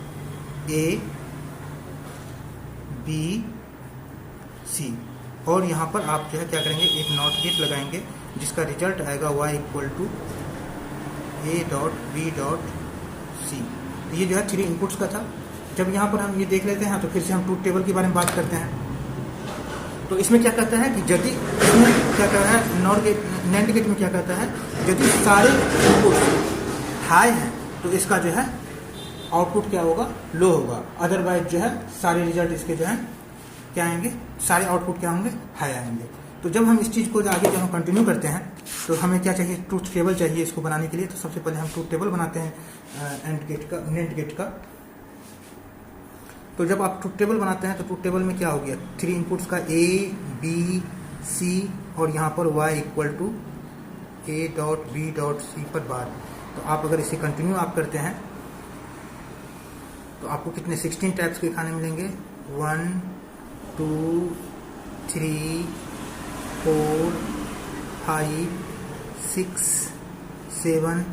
ए, बी, सी। और यहाँ पर आप जो है क्या करेंगे, एक नॉट गेट लगाएंगे जिसका रिजल्ट आएगा y = a.b.c। तो ये जो है 3 इनपुट्स का था। जब यहाँ पर हम ये देख लेते हैं तो फिर से हम ट्रूथ टेबल के बारे में बात करते हैं। तो इसमें क्या कहता है कि यदि इसमें क्या कह रहा है, नैंड गेट में क्या कहता है, यदि सारे इनपुट हाई हैं तो इसका जो है आउटपुट क्या होगा, लो होगा। अदरवाइज जो है सारे रिजल्ट इसके जो है क्या आएंगे, सारे आउटपुट क्या होंगे, हाई आएंगे। तो जब हम इस चीज़ को आगे जब हम कंटिन्यू करते हैं तो हमें क्या चाहिए, ट्रूथ टेबल चाहिए इसको बनाने के लिए। तो सबसे पहले हम ट्रूथ टेबल बनाते हैं एंड गेट का, नैंड गेट का। तो जब आप ट्रुथ टेबल बनाते हैं तो ट्रुथ टेबल में क्या हो गया, 3 इनपुट्स का A, B, C और यहाँ पर y इक्वल टू A.B.C पर बार। तो आप अगर इसे कंटिन्यू आप करते हैं तो आपको कितने 16 टाइप्स के खाने मिलेंगे, 1 2 3 4 5 6 7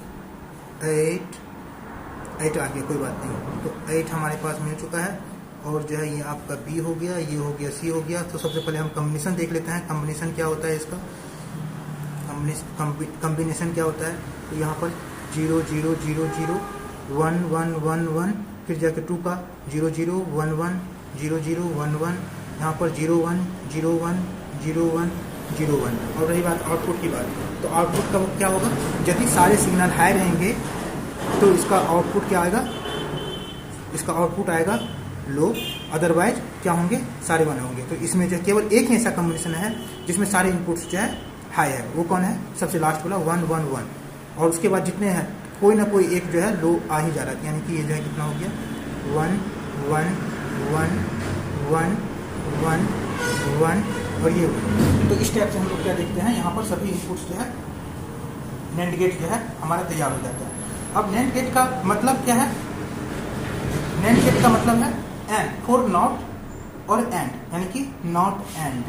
8 आ गया, कोई बात नहीं। तो 8 हमारे पास मिल चुका है और जो है ये आपका B हो गया, ये हो गया, C हो गया। तो सबसे पहले हम कॉम्बिनेशन देख लेते हैं, कॉम्बिनेशन क्या होता है इसका। कॉम्बिनेशन क्या होता है, तो यहाँ पर 0 0 0 0 1 1 1 1, फिर जाके 2 का 0 0 1 1 0 0 1 1, यहाँ पर 0 1 0 1 0 1 0 1। और रही बात आउटपुट की बात, तो आउटपुट का क्या होगा, यदि सारे सिग्नल हाई रहेंगे तो इसका आउटपुट क्या आएगा, इसका आउटपुट आएगा लो, अदरवाइज क्या होंगे, सारे 1 होंगे। तो इसमें जो केवल एक ही ऐसा कॉम्बिनेशन है जिसमें सारे इनपुट्स जो है हाई है, वो कौन है, सबसे लास्ट वाला 1 1 1। और उसके बाद जितने हैं कोई ना कोई एक जो है लो आ ही जा रहा है, यानी कि ये जो है कितना हो गया 1 1 1 1 1 1 और ये। तो इस टाइप से हम लोग क्या देखते हैं, यहाँ पर सभी इनपुट्स जो है NAND गेट जो है हमारा तैयार हो जाता है। अब NAND गेट का मतलब क्या है, NAND गेट का मतलब है एंड, फॉर नॉट और एंड, यानी कि नॉट एंड,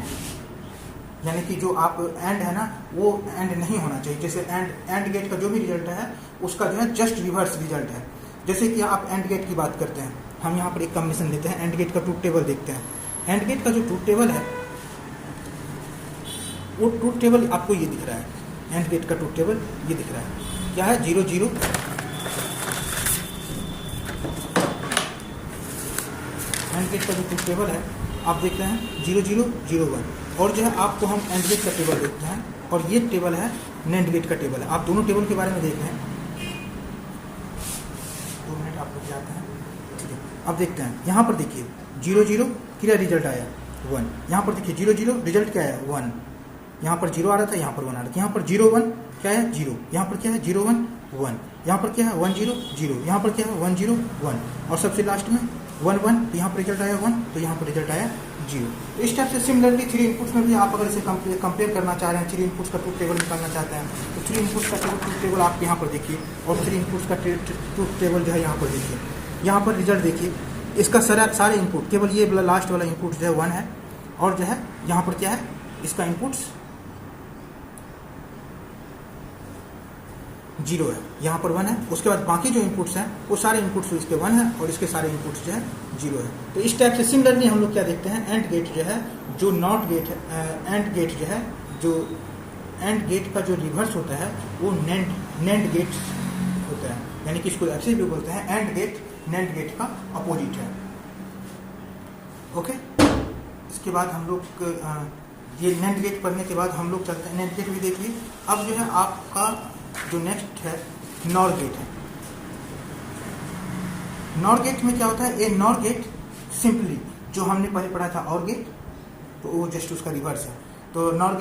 यानी कि जो आप एंड है ना वो एंड नहीं होना चाहिए। जैसे एंड गेट का जो भी रिजल्ट है उसका जो है जस्ट रिवर्स रिजल्ट है। जैसे कि आप एंड गेट की बात करते हैं, हम यहाँ पर एक कॉम्बिनेशन लेते हैं, एंड गेट का ट्रूथ टेबल देखते हैं। एंड गेट का जो ट्रूथ टेबल है वो ट्रूथ टेबल आपको ये दिख रहा है, एंड गेट का ट्रूथ टेबल ये दिख रहा है, क्या है 0 0 एंड गेट का जो ट्रूथ टेबल है आप देखते हैं 0 0 0 1। और जो है आपको हम एंड गेट का टेबल देखते हैं और ये टेबल है NAND गेट का टेबल है। आप दोनों टेबल के बारे में देख रहे हैं, 2 मिनट आप रुक जाते हैं, ठीक है। अब देखते हैं यहाँ पर देखिए 0 0 क्या रिजल्ट आया 1, यहाँ पर देखिए 0 0 रिजल्ट क्या आया 1, यहाँ पर 0 आ रहा था, यहाँ पर 1 आ रहा था, यहाँ पर 0 1 क्या है 0, यहाँ पर क्या है 0 1 1, यहाँ पर क्या है 1 0 0, यहाँ पर क्या है 1 0 1 और सबसे लास्ट में 1 1, तो यहाँ पर रिजल्ट आया 1, तो यहाँ पर रिजल्ट आया 0। तो इस टाइप से सिमिलरली 3 इनपुट्स में भी आप अगर इसे कंपेयर करना चाह रहे हैं, 3 इनपुट्स का ट्रूथ टेबल निकालना चाहते हैं, तो 3 इनपुट्स का ट्रूथ टेबल आप यहाँ पर देखिए और 3 इनपुट्स का ट्रूथ टेबल जो है यहाँ पर देखिए। यहाँ पर रिजल्ट देखिए, इसका सारे इनपुट, केवल ये लास्ट वाला इनपुट जो है 1 है और जो है यहाँ पर क्या है, इसका इनपुट्स 0 है, यहाँ पर 1 है। उसके बाद बाकी जो इनपुट्स हैं वो सारे इनपुट्स इसके 1 है और इसके सारे इनपुट्स जो है 0 है। तो इस टाइप से सिमिलरली हम लोग क्या देखते हैं, एंड गेट जो है, जो नॉट गेट है, एंड गेट जो है, जो एंड गेट का जो रिवर्स होता है वो NAND गेट होता है, यानी कि इसको ऐसे भी बोलते हैं एंड गेट NAND गेट का अपोजिट है। ओके, इसके बाद हम लोग ये NAND गेट पढ़ने के बाद हम लोग चलते हैं, NAND गेट भी देखिए। अब जो है आपका जो नेक्स्ट है NOR गेट है। NOR गेट में क्या होता है, ए NOR गेट सिंपली जो हमने पहले पढ़ा था OR गेट, तो वो जस्ट उसका रिवर्स है। तो OR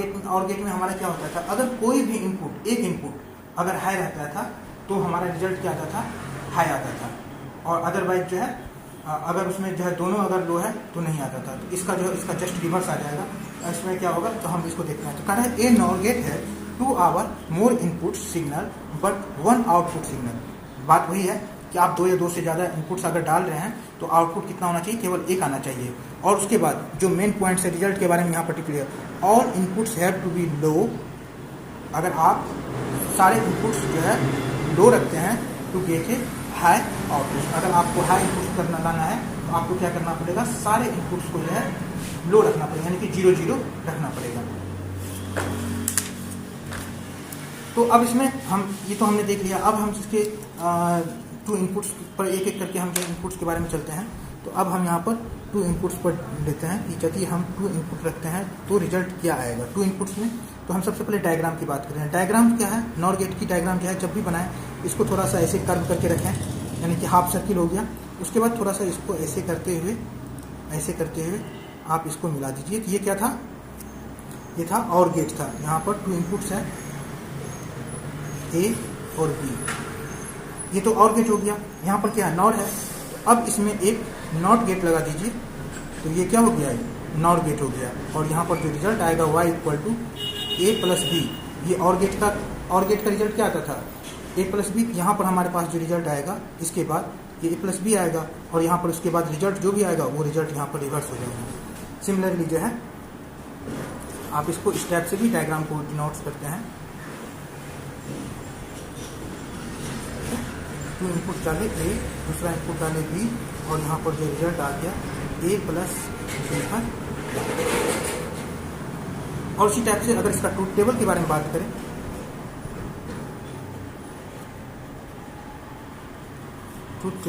गेट में हमारा क्या होता था, अगर कोई भी इनपुट, एक इनपुट अगर हाई रहता था तो हमारा रिजल्ट क्या आता था, हाई आता था, और अदरवाइज जो है अगर उसमें जो है दोनों अगर लो है तो नहीं आता था। तो इसका जो है इसका जस्ट रिवर्स आ जाएगा। इसमें क्या होगा, तो हम इसको देखते हैं। तो कह रहा है ए NOR गेट है 2 or more input signal but 1 output signal. बात वही है कि आप 2 या 2 से ज़्यादा इनपुट्स अगर डाल रहे हैं तो आउटपुट कितना होना चाहिए, केवल 1 आना चाहिए। और उसके बाद जो मेन पॉइंट है रिजल्ट के बारे में यहाँ particular, all inputs have to be low. अगर आप सारे इनपुट्स जो है लो रखते हैं to get a high output. अगर आपको हाई इनपुट करना लाना है तो आपको क्या करना पड़ेगा, सारे इनपुट्स को जो है लो रखना पड़ेगा, यानी कि 0 0 रखना पड़ेगा। तो अब इसमें हम ये तो हमने देख लिया। अब हम इसके 2 इनपुट्स पर एक एक करके हम जो इनपुट्स के बारे में चलते हैं। तो अब हम यहाँ पर 2 इनपुट्स पर लेते हैं कि यदि हम 2 इनपुट रखते हैं तो रिजल्ट क्या आएगा 2 इनपुट्स में। तो हम सबसे पहले डायग्राम की बात करें। डायग्राम क्या है, NOR गेट की डायग्राम जो है जब भी बनाएं इसको थोड़ा सा ऐसे कर्व करके रखें, यानी कि हाफ सर्किल हो गया। उसके बाद थोड़ा सा इसको ऐसे करते हुए आप इसको मिला दीजिए। कि ये क्या था, ये था OR गेट था। यहाँ पर 2 इनपुट्स हैं A और B, ये तो OR गेट हो गया। यहाँ पर क्या है, NOR है। अब इसमें एक नॉट गेट लगा दीजिए तो ये क्या हो गया है, नॉट गेट हो गया। और यहाँ पर जो रिजल्ट आएगा y = a + b, ये और गेट का रिजल्ट क्या आता था, a + b। यहाँ पर हमारे पास जो रिजल्ट आएगा इसके बाद ये a + b आएगा, और यहाँ पर उसके बाद रिजल्ट जो भी आएगा वो रिजल्ट यहाँ पर रिवर्स हो जाएगा। सिमिलरली जो है आप इसको इस टाइप से भी डायग्राम को डिनोट करते हैं। 2 इनपुट डाले a, दूसरा इनपुट डाले b, और यहाँ पर जो रिजल्ट आ गया a + b है। और इसी टाइप से अगर इसका ट्रूथ टेबल के बारे में बात करें, ट्रूथ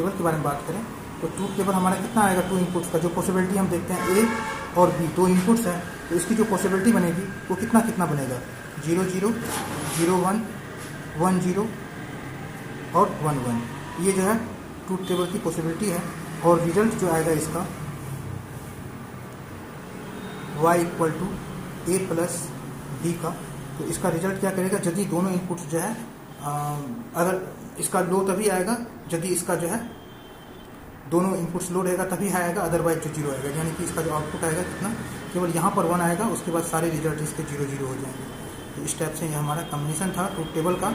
टेबल हमारा कितना आएगा 2 इनपुट्स का। जो पॉसिबिलिटी हम देखते हैं a और b 2 इनपुट्स है, तो इसकी जो पॉसिबिलिटी बनेगी वो कितना बनेगा, 0 0 0 1 1 0 और 1 1। ये जो है ट्रूथ टेबल की पॉसिबिलिटी है। और रिजल्ट जो आएगा इसका y = a + b का, तो इसका रिजल्ट क्या करेगा, यदि दोनों इनपुट्स जो है अगर इसका लो तभी आएगा यदि इसका जो है दोनों इनपुट्स लो रहेगा तभी आएगा, अदरवाइज जो 0 आएगा। यानी कि इसका जो आउटपुट आएगा कितना, केवल यहाँ पर 1 आएगा, उसके बाद सारे रिजल्ट इसके 0 0 हो जाएंगे। तो इस टाइप से ये हमारा कॉम्बिनेशन था ट्रूथ टेबल का।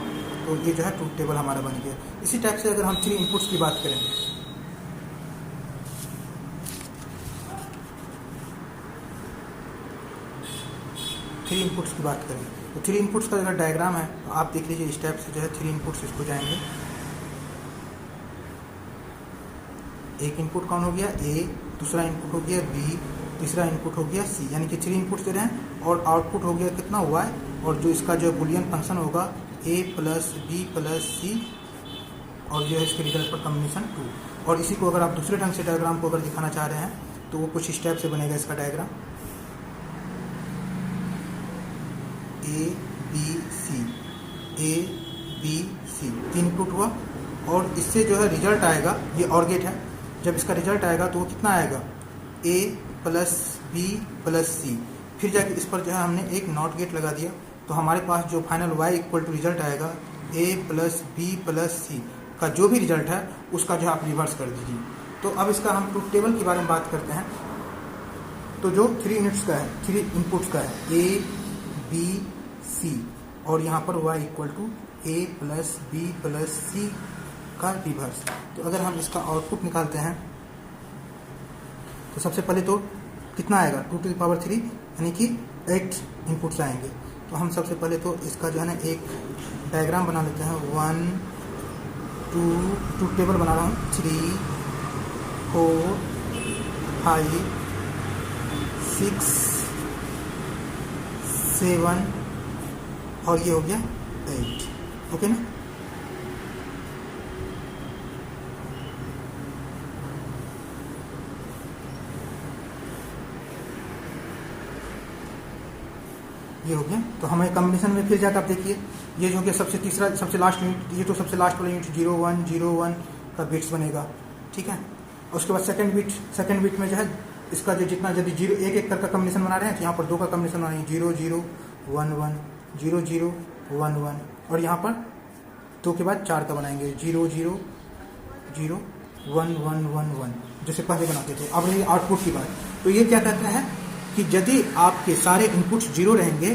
तो ये जो है ट्रूथ टेबल हमारा बन गया। इसी टाइप से अगर हम 3 इनपुट्स की बात करें, तो 3 इनपुट्स का अगर डायग्राम है तो आप देख लीजिए इस टाइप से जो है 3 इनपुट्स इसको जाएंगे। एक इनपुट कौन हो गया a, दूसरा इनपुट हो गया b, तीसरा इनपुट हो गया c, यानी कि 3 इनपुट्स दे रहे हैं। और आउटपुट हो गया कितना y, और जो इसका जो बुलियन फंक्शन होगा a + b + c, और जो है इसके रिजल्ट पर कॉम्बिनेशन 2। और इसी को अगर आप दूसरे ढंग से डायग्राम को अगर दिखाना चाह रहे हैं तो वो कुछ इस टाइप से बनेगा इसका diagram, a b c 3 input हुआ। और इससे जो है रिजल्ट आएगा, ये और गेट है, जब इसका रिजल्ट आएगा तो वो कितना आएगा, a + b + c। फिर जाके इस पर जो है हमने एक नॉट गेट लगा दिया, तो हमारे पास जो फाइनल y = रिजल्ट आएगा a + b + c का जो भी रिजल्ट है उसका जो है आप रिवर्स कर दीजिए। तो अब इसका हम ट्रूथ टेबल के बारे में बात करते हैं। तो जो 3 इनपुट्स का है a b c, और यहाँ पर y = a + b + c का रिवर्स। तो अगर हम इसका आउटपुट निकालते हैं तो सबसे पहले तो कितना आएगा 2⁻³ यानी कि 8 इनपुट्स आएंगे। तो हम सबसे पहले तो इसका जो है ना एक डायग्राम बना लेते हैं। 1 2 ट्रूथ टेबल बना रहा हूँ, 3 4 5 6 7 और ये हो गया 8। ओके ना। ये हो गया। तो हमें कॉम्बिनेशन में फिर जाकर आप देखिए, ये जो हो गया सबसे लास्ट यूनिट, ये तो सबसे लास्ट वाला यूनिट 0 1 0 1 का बिट्स बनेगा, ठीक है। और उसके बाद सेकंड बिट में जो है इसका जो जितना यदि 0 एक करके कॉम्बिनेशन बना रहे हैं तो यहाँ पर 2 का कॉम्बिनेशन बना रहे हैं, 0 0 1 1 0 0 1 1, और यहाँ पर 2 के बाद 4 का बनाएंगे 0 0 0 1 1 1 1, जैसे पहले बनाते थे। अब रही आउटपुट की बात, तो ये क्या कहते हैं कि यदि आपके सारे इनपुट्स 0 रहेंगे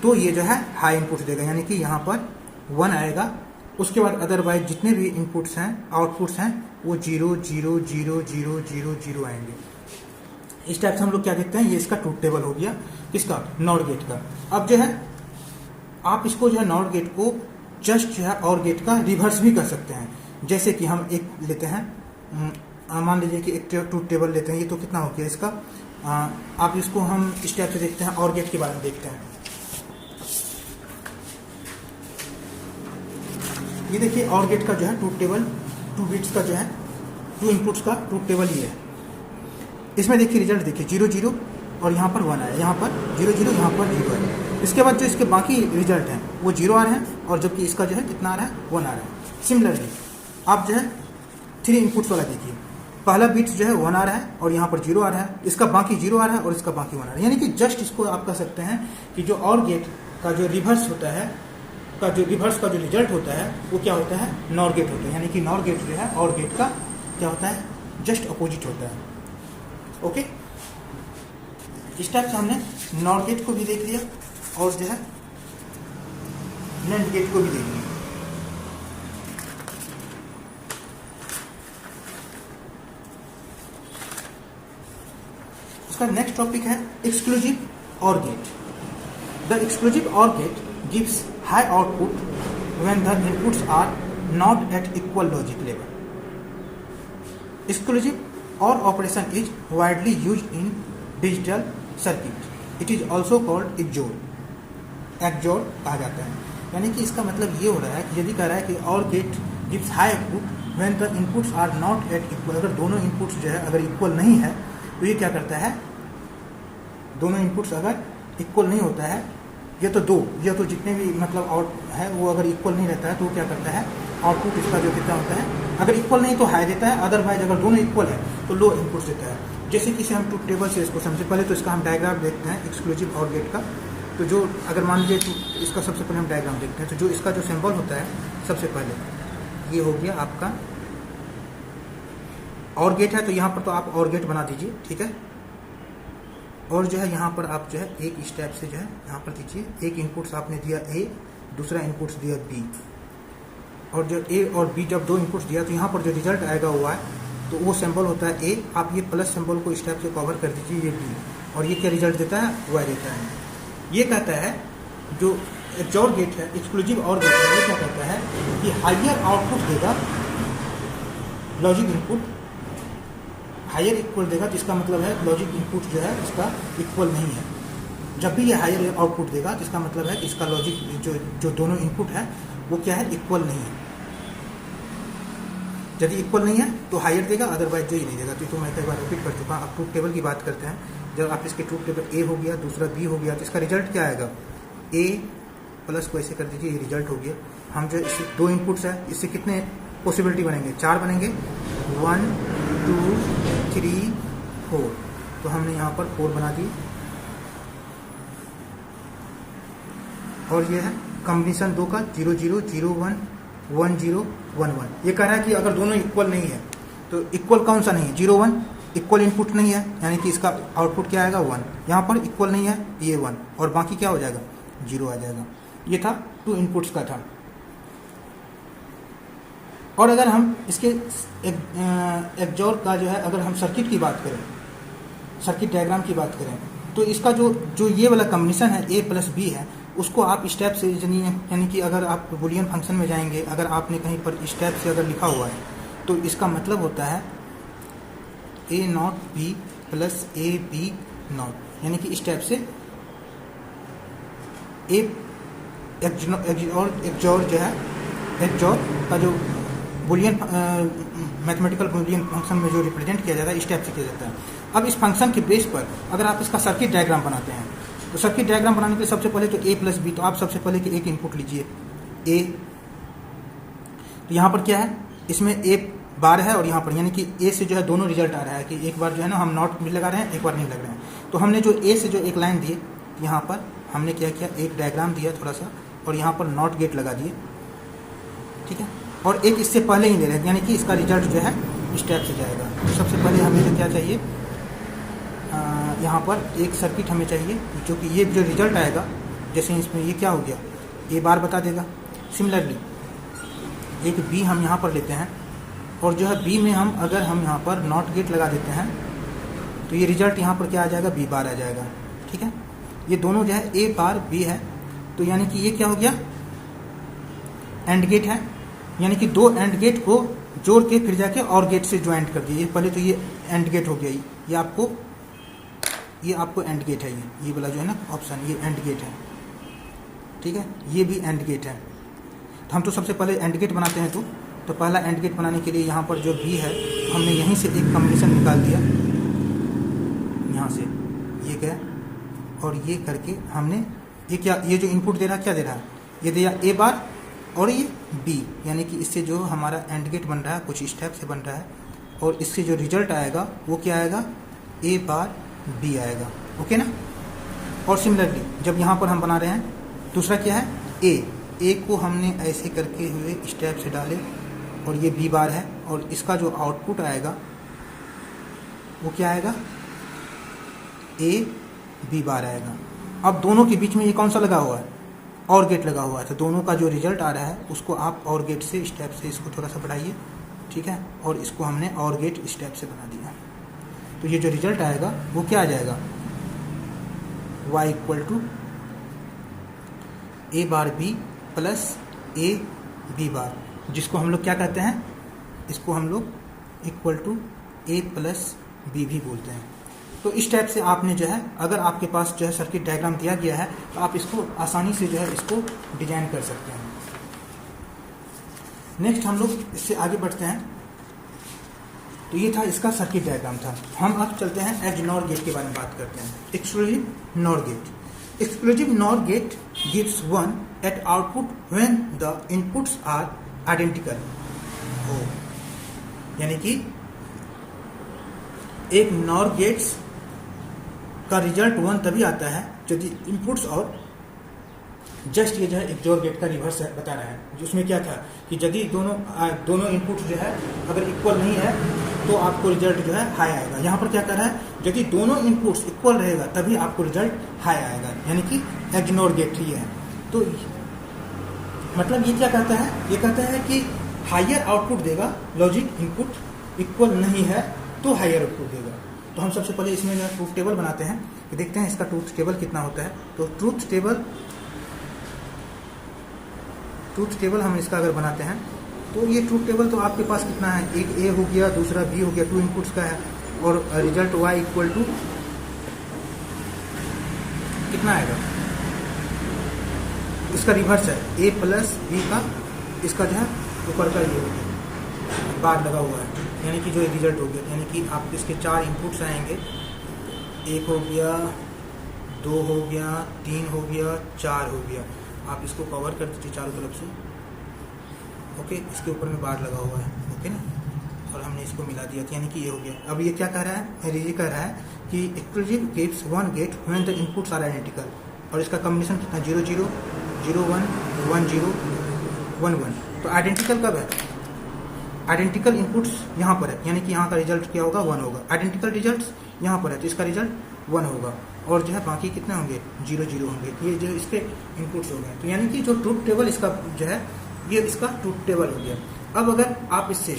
तो ये जो है हाई इनपुट्स देगा, यानी कि यहाँ पर 1 आएगा। उसके बाद अदरवाइज जितने भी इनपुट्स हैं आउटपुट्स हैं वो 0 0 0 0 0 0 आएंगे। इस टाइप से हम लोग क्या देखते हैं, ये इसका ट्रूथ टेबल हो गया, किसका, नॉट गेट का। अब जो है आप इसको जो है नॉट गेट को जस्ट जो है और गेट का रिवर्स भी कर सकते हैं। जैसे कि हम एक लेते हैं, मान लीजिए कि एक ट्रूथ टेबल लेते हैं, ये तो कितना हो गया इसका, आप इसको हम इस टाइप से देखते हैं, और गेट के बारे में देखते हैं। ये देखिए और गेट का जो है ट्रूथ टेबल, 2 बिट्स का जो है 2 इनपुट्स का ट्रूथ टेबल ये है। इसमें देखिए रिजल्ट देखिए 0 0 और यहाँ पर 1 आया, यहाँ पर 0 0 यहाँ पर 0 है। इसके बाद जो इसके बाकी रिजल्ट हैं वो 0 आ रहे हैं, और जबकि इसका जो है कितना आ रहा है, 1 आ रहा है। सिमिलरली आप जो है 3 इनपुट्स वाला देखिए, पहला बिट जो है 1 आ रहा है और यहाँ पर 0 आ रहा है, इसका बाकी 0 आ रहा है और इसका बाकी 1 आ रहा है। यानी कि जस्ट इसको आप कह सकते हैं कि जो और गेट का जो रिवर्स होता है, रिवर्स का जो रिजल्ट होता है वो क्या होता है, नॉर गेट होता है। यानी कि नॉर गेट जो है और गेट का क्या होता है, जस्ट अपोजिट होता है। ओके, इस टाइप से हमने नॉट गेट को भी देख लिया और जो है नैंड गेट को भी देख लिया। उसका नेक्स्ट टॉपिक है exclusive or gate. The exclusive or gate gives high output when the inputs are not at equal logic level. Exclusive or operation is widely used in digital circuit. It is also called XOR. XOR कहा जाता है। यानी कि इसका मतलब ये हो रहा है कि यदि कह रहा है कि or gate gives high output when the inputs are not at equal, अगर दोनों इनपुट्स जो है अगर इक्वल नहीं है तो ये क्या करता है, दोनों इनपुट्स अगर इक्वल नहीं होता है, ये तो जितने भी मतलब आउट है वो अगर इक्वल नहीं रहता है तो वो क्या करता है, आउटपुट इसका जो कितना होता है, अगर इक्वल नहीं तो हाई देता है, अदरवाइज अगर दोनों इक्वल है तो लो इनपुट्स देता है। जैसे कि इसे हम ट्रूथ टेबल से इसको समझे, पहले तो इसका हम डायग्राम देखते हैं एक्सक्लूसिव ऑर गेट का। तो जो अगर मान लीजिए इसका सबसे पहले हम डायग्राम देखते हैं, तो जो इसका जो सिंबल होता है सबसे पहले ये हो गया आपका और गेट है, तो यहाँ पर तो आप और गेट बना दीजिए, ठीक है। और जो है यहाँ पर आप जो है एक स्टेप से जो है यहाँ पर दीजिए, एक इनपुट्स आपने दिया ए, दूसरा इनपुट्स दिया बी, और जो ए और बी जब दो इनपुट्स दिया तो यहाँ पर जो रिजल्ट आएगा वो है, तो वो सिंबल होता है ए। आप ये प्लस सिंबल को स्टेप से कवर कर दीजिए, ये बी, और ये क्या रिजल्ट देता है, वाई देता है। ये कहता है जो एक्सोर गेट है, एक्सक्लूसिव और गेट है, ये क्या कहता है कि हाइयर आउटपुट देगा, लॉजिक इनपुट हायर इक्वल देगा, तो इसका मतलब है लॉजिक इनपुट जो है इसका इक्वल नहीं है। जब भी ये हायर आउटपुट देगा तो इसका मतलब है कि इसका लॉजिक जो दोनों इनपुट है वो क्या है, इक्वल नहीं है। यदि इक्वल नहीं है तो हायर देगा, अदरवाइज जो ही नहीं देगा। तो मैं कई बार रिपीट कर चुका हूँ। अब ट्रूथ टेबल की बात करते हैं। जब आप इसके ट्रूथ टेबल ए हो गया, दूसरा बी हो गया, तो इसका रिजल्ट क्या आएगा, ए प्लस को ऐसे कर दीजिए, ये रिजल्ट हो गया। हम जो इससे दो इनपुट्स है, इससे कितने पॉसिबिलिटी बनेंगे, 4 बनेंगे, 1 2 3 4, तो हमने यहाँ पर 4 बना दिए। और ये है कॉम्बिनेशन 2 का 0 0 0 1 1 0 1 1। ये कह रहा है कि अगर दोनों इक्वल नहीं है तो इक्वल कौन सा नहीं है, 0 1 इक्वल इनपुट नहीं है, यानी कि इसका आउटपुट क्या आएगा, 1। यहाँ पर इक्वल नहीं है, ये 1, और बाकी क्या हो जाएगा, 0 आ जाएगा। ये था 2 इनपुट्स का था। और अगर हम इसके एक्सोर का जो है, अगर हम सर्किट की बात करें, सर्किट डायग्राम की बात करें, तो इसका जो ये वाला कॉम्बिनेशन है ए प्लस बी है, उसको आप स्टेप से यानी कि अगर आप बुलियन फंक्शन में जाएंगे, अगर आपने कहीं पर स्टेप से अगर लिखा हुआ है तो इसका मतलब होता है A not B plus A B not, यानी कि स्टेप से ए एक्सोर जो है, एक्सोर का जो बुलियन मैथमेटिकल बुलियन फंक्शन में जो रिप्रेजेंट किया जाता है, स्टेप से किया जाता है। अब इस फंक्शन के बेस पर अगर आप इसका सर्किट डायग्राम बनाते हैं, तो सर्किट डायग्राम बनाने के लिए सबसे पहले तो ए प्लस बी, तो आप सबसे पहले कि एक इनपुट लीजिए ए, तो यहाँ पर क्या है, इसमें ए बार है और यहाँ पर यानी कि ए से जो है दोनों रिजल्ट आ रहा है कि एक बार जो है ना हम नॉट भी लगा रहे हैं, एक बार नहीं लग रहे हैं। तो हमने जो ए से जो एक लाइन दी, यहाँ पर हमने क्या किया, एक डायग्राम दिया थोड़ा सा, और यहाँ पर नॉट गेट लगा दिए, ठीक है। और एक इससे पहले ही ले रहे हैं, यानी कि इसका रिजल्ट जो है स्टेप से जाएगा। तो सबसे पहले हमें क्या चाहिए, यहाँ पर एक सर्किट हमें चाहिए, जो कि ये जो रिजल्ट आएगा, जैसे इसमें ये क्या हो गया, ए बार बता देगा। सिमिलरली एक बी हम यहाँ पर लेते हैं, और जो है बी में हम अगर हम यहाँ पर नॉट गेट लगा देते हैं, तो ये रिजल्ट यहाँ पर क्या आ जाएगा, बी बार आ जाएगा, ठीक है। ये दोनों जो है ए बार बी है, तो यानी कि ये क्या हो गया, एंड गेट है, यानी कि 2 एंड गेट को जोड़ के फिर जाके और गेट से ज्वाइंट कर दिए। पहले तो ये एंड गेट हो गया, ये आपको एंड गेट है, ये वाला जो है ना ऑप्शन, ये एंड गेट है, ठीक है। ये भी एंड गेट है। तो हम तो सबसे पहले एंड गेट बनाते हैं। तो पहला एंड गेट बनाने के लिए यहाँ पर जो भी है, हमने यहीं से एक कॉम्बिनेशन निकाल दिया, यहाँ से ये गया, और ये करके हमने ये क्या, ये जो इनपुट दे रहा है क्या दे रहा है, ये दिया ए बार और ये बी, यानी कि इससे जो हमारा एंड गेट बन रहा है कुछ स्टेप से बन रहा है, और इससे जो रिजल्ट आएगा वो क्या आएगा, ए बार बी आएगा, ओके ना। और सिमिलरली जब यहाँ पर हम बना रहे हैं, दूसरा क्या है, ए को हमने ऐसे करके हुए स्टेप से डाले, और ये बी बार है, और इसका जो आउटपुट आएगा वो क्या आएगा, ए बी बार आएगा। अब दोनों के बीच में ये कौन सा लगा हुआ है, और गेट लगा हुआ है, तो दोनों का जो रिजल्ट आ रहा है उसको आप और गेट से स्टेप से इसको थोड़ा सा बढ़ाइए, ठीक है, और इसको हमने और गेट स्टेप से बना दिया। तो ये जो रिजल्ट आएगा वो क्या आ जाएगा, y equal to A bar B plus A B bar, जिसको हम लोग क्या कहते हैं, इसको हम लोग equal to A plus B भी बोलते हैं। तो इस टाइप से आपने जो है, अगर आपके पास जो है सर्किट डायग्राम दिया गया है तो आप इसको आसानी से जो है इसको डिजाइन कर सकते हैं। नेक्स्ट हम लोग इससे आगे बढ़ते हैं। तो ये था इसका सर्किट डायग्राम था। हम अब चलते हैं एज नॉर गेट के बारे में बात करते हैं। Exclusive nor gate. Exclusive nor gate gives 1 at output when the inputs are identical. यानी कि एक नॉर गेट्स का रिजल्ट 1 तभी आता है यदि इनपुट्स और जस्ट ये जो है एक जोर गेट का रिवर्स बता रहा है, जिसमें क्या था कि यदि दोनों इनपुट्स जो है अगर इक्वल नहीं है तो आपको रिजल्ट जो है हाई आएगा। यहाँ पर क्या कर रहा है, यदि दोनों इनपुट्स इक्वल रहेगा तभी आपको रिजल्ट हाई आएगा, यानी कि एग्नोर गेट ही है। तो मतलब ये क्या कहता है, ये कहता है कि हायर आउटपुट देगा, लॉजिक इनपुट इक्वल नहीं है तो हायर आउटपुट देगा। तो हम सबसे पहले इसमें जो ट्रूथ टेबल बनाते हैं कि देखते हैं इसका ट्रूथ टेबल कितना होता है। तो ट्रूथ टेबल हम इसका अगर बनाते हैं तो ये ट्रूथ टेबल तो आपके पास कितना है, एक ए हो गया, दूसरा बी हो गया, 2 इनपुट्स का है, और रिजल्ट y इक्वल टू कितना आएगा, इसका रिवर्स है ए प्लस बी का, इसका जो है ऊपर का ये हो गया बार लगा हुआ है, यानी कि जो रिजल्ट हो गया, यानी कि आप इसके 4 इनपुट्स आएंगे, 1 हो गया, 2 हो गया, 3 हो गया, 4 हो गया। आप इसको कवर कर दीजिए चारों तरफ से, ओके, इसके ऊपर में बार लगा हुआ है, ओके ना, और हमने इसको मिला दिया, यानी कि ये हो गया। अब ये क्या कह रहा है, ये कह रहा है कि exclusive gives 1 gate when the inputs are identical, और इसका कॉम्बिनेशन कितना, 0 0 0 1 1 0 1 1। तो आइडेंटिकल कब है, आइडेंटिकल इनपुट्स यहाँ पर है, यानी कि यहाँ का रिजल्ट क्या होगा, 1 होगा। आइडेंटिकल रिजल्ट्स यहाँ पर है तो इसका रिजल्ट 1 होगा, और जो है बाकी कितने होंगे, 0 0 होंगे। ये जो इसके इनपुट्स हो गए, तो यानी कि जो ट्रूथ टेबल इसका जो है, ये इसका ट्रूथ टेबल हो गया। अब अगर आप इससे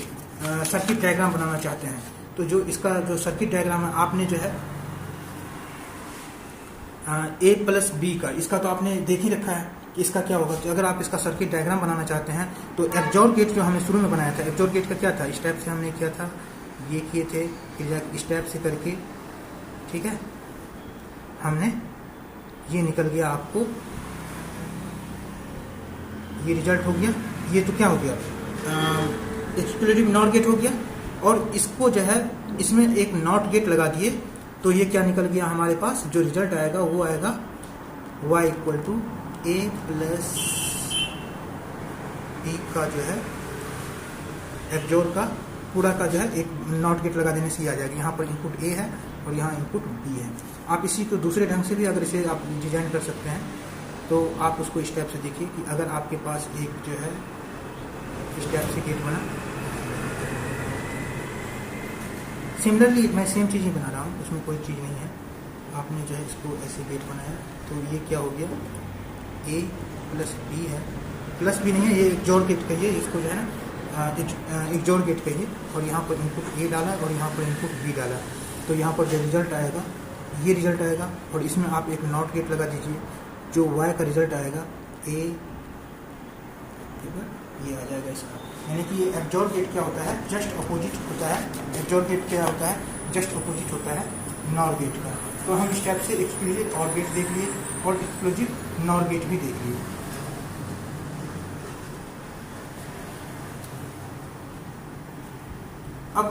सर्किट डायग्राम बनाना चाहते हैं तो जो इसका जो सर्किट डायग्राम है, आपने जो है ए प्लस बी का, इसका तो आपने देख ही रखा है कि इसका क्या होगा। तो अगर आप इसका सर्किट डायग्राम बनाना चाहते हैं तो एक्सोर गेट जो हमने शुरू में बनाया था, एक्सोर गेट का क्या था, स्टेप से हमने किया था, ये किए थे, फिर स्टेप से करके, ठीक है, हमने ये निकल गया, आपको ये रिजल्ट हो गया। ये तो क्या हो गया, एक्सक्लूसिव नॉट गेट हो गया, और इसको जो है इसमें एक नॉट गेट लगा दिए, तो ये क्या निकल गया हमारे पास, जो रिजल्ट आएगा वो आएगा y equal to A plus B का जो है एक्सोर का पूरा का जो है एक नॉट गेट लगा देने से ही आ जाएगा। यहाँ पर इनपुट ए है और यहाँ इनपुट बी है। आप इसी को दूसरे ढंग से भी अगर इसे आप डिजाइन कर सकते हैं तो आप उसको इस टाइप से देखिए कि अगर आपके पास एक जो है इस टाइप से गेट बना, सिमिलरली मैं सेम चीज़ ही बना रहा हूँ, उसमें कोई चीज़ नहीं है। आपने जो है इसको ऐसे गेट बनाया तो ये क्या हो गया, ए प्लस बी है, प्लस बी नहीं है, ये एक्सोर गेट कहिए इसको, जो है ना एक्सोर गेट कहिए, और यहाँ पर इनपुट ए डाला और यहाँ पर इनपुट बी डाला, तो यहाँ पर जो रिजल्ट आएगा ये रिजल्ट आएगा, और इसमें आप एक नॉट गेट लगा दीजिए, जो y का रिजल्ट आएगा ए, ये आ जाएगा इसका। यानी कि ये एक्सोर गेट क्या होता है, जस्ट अपोजिट होता है। एक्सोर गेट क्या होता है, जस्ट अपोजिट होता है नॉर गेट का। तो हम इस टाइप से एक्सक्लूसिव और गेट देख लिए और एक्सक्लूसिव नॉर गेट भी देख लिए। अब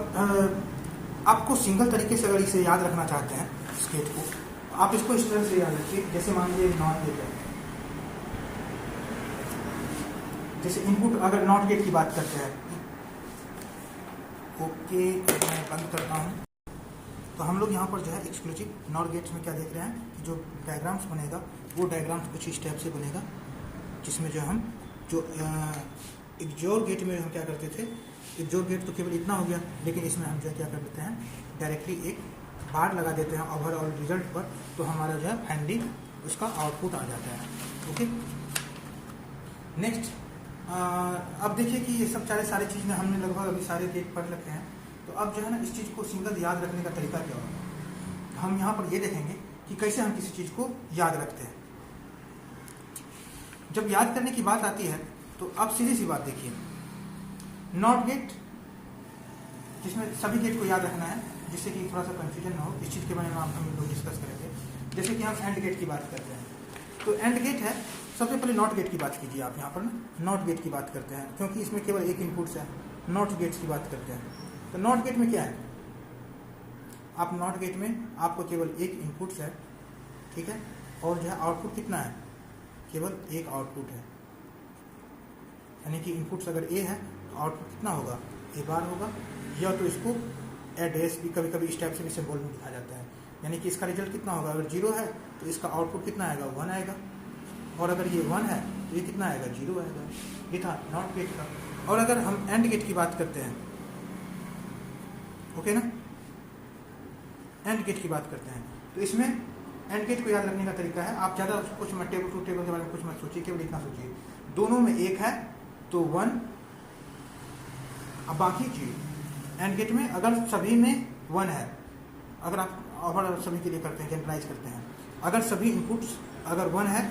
आपको सिंगल तरीके से अगर इसे याद रखना चाहते हैं इस गेट को, आप इसको इस तरह से याद रखिए, जैसे मान लीजिए नॉट गेट है, जैसे इनपुट अगर नॉट गेट की बात करते हैं, ओके मैं बंद करता हूँ। तो हम लोग यहाँ पर जो है एक्सक्लूसिव नॉट गेट्स में क्या देख रहे हैं कि जो डायग्राम्स बनेगा वो डायग्राम्स कुछ इस टाइप से बनेगा, जिसमें जो हम जो एक्सोर गेट में हम क्या करते थे एक जोड़ गेट तो केवल इतना हो गया, लेकिन इसमें हम जो है क्या कर देते हैं, डायरेक्टली एक बार लगा देते हैं ओवरऑल रिजल्ट पर, तो हमारा जो है फाइनली उसका आउटपुट आ जाता है। ओके, नेक्स्ट अब देखिए कि ये सब सारी चीज़ें हमने लगभग अभी सारे गेट पढ़ रखे हैं। तो अब जो है ना इस चीज़ को सिंगल याद रखने का तरीका क्या होगा, हम यहाँ पर ये देखेंगे कि कैसे हम किसी चीज़ को याद रखते हैं। जब याद करने की बात आती है तो अब सीधी सी बात देखिए, नॉट गेट जिसमें सभी गेट को याद रखना है, जिससे कि थोड़ा सा कंफ्यूजन ना हो, इस चीज़ के बारे में हम लोग डिस्कस करेंगे। जैसे कि हम एंड गेट की बात करते हैं, तो एंड गेट है, सबसे पहले नॉट गेट की बात कीजिए आप यहाँ पर ना, नॉट गेट की बात करते हैं क्योंकि इसमें केवल एक इनपुट्स है। नॉट गेट्स की बात करते हैं, तो नॉट गेट में क्या है, आप नॉट गेट में आपको केवल एक इनपुट्स है, ठीक है, और जो है आउटपुट कितना है, केवल एक आउटपुट है, यानी कि इनपुट्स अगर ए है तो आउटपुट कितना होगा, ए बार होगा, या तो इसको एड्रेस भी कभी कभी इस टाइप से भी सिंबल में लिखा जाता है, यानी कि इसका रिजल्ट कितना होगा, अगर 0 है तो इसका आउटपुट कितना आएगा, 1 आएगा, और अगर ये 1 है तो ये कितना आएगा, 0 आएगा। ये था नॉट गेट का। और अगर हम एंड गेट की बात करते हैं, ओके ना, एंड गेट की बात करते हैं, तो इसमें एंड गेट को याद रखने का तरीका है, आप ज़्यादा कुछ मत टेबल टू टेबल के बारे में कुछ मत सोचिए, केवल इतना सोचिए, दोनों में एक है तो 1, अब बाकी 0। एंड गेट में अगर सभी में 1 है, अगर आप ओवरऑल सभी के लिए करते हैं, जनरलाइज करते हैं, अगर सभी इनपुट्स अगर 1 है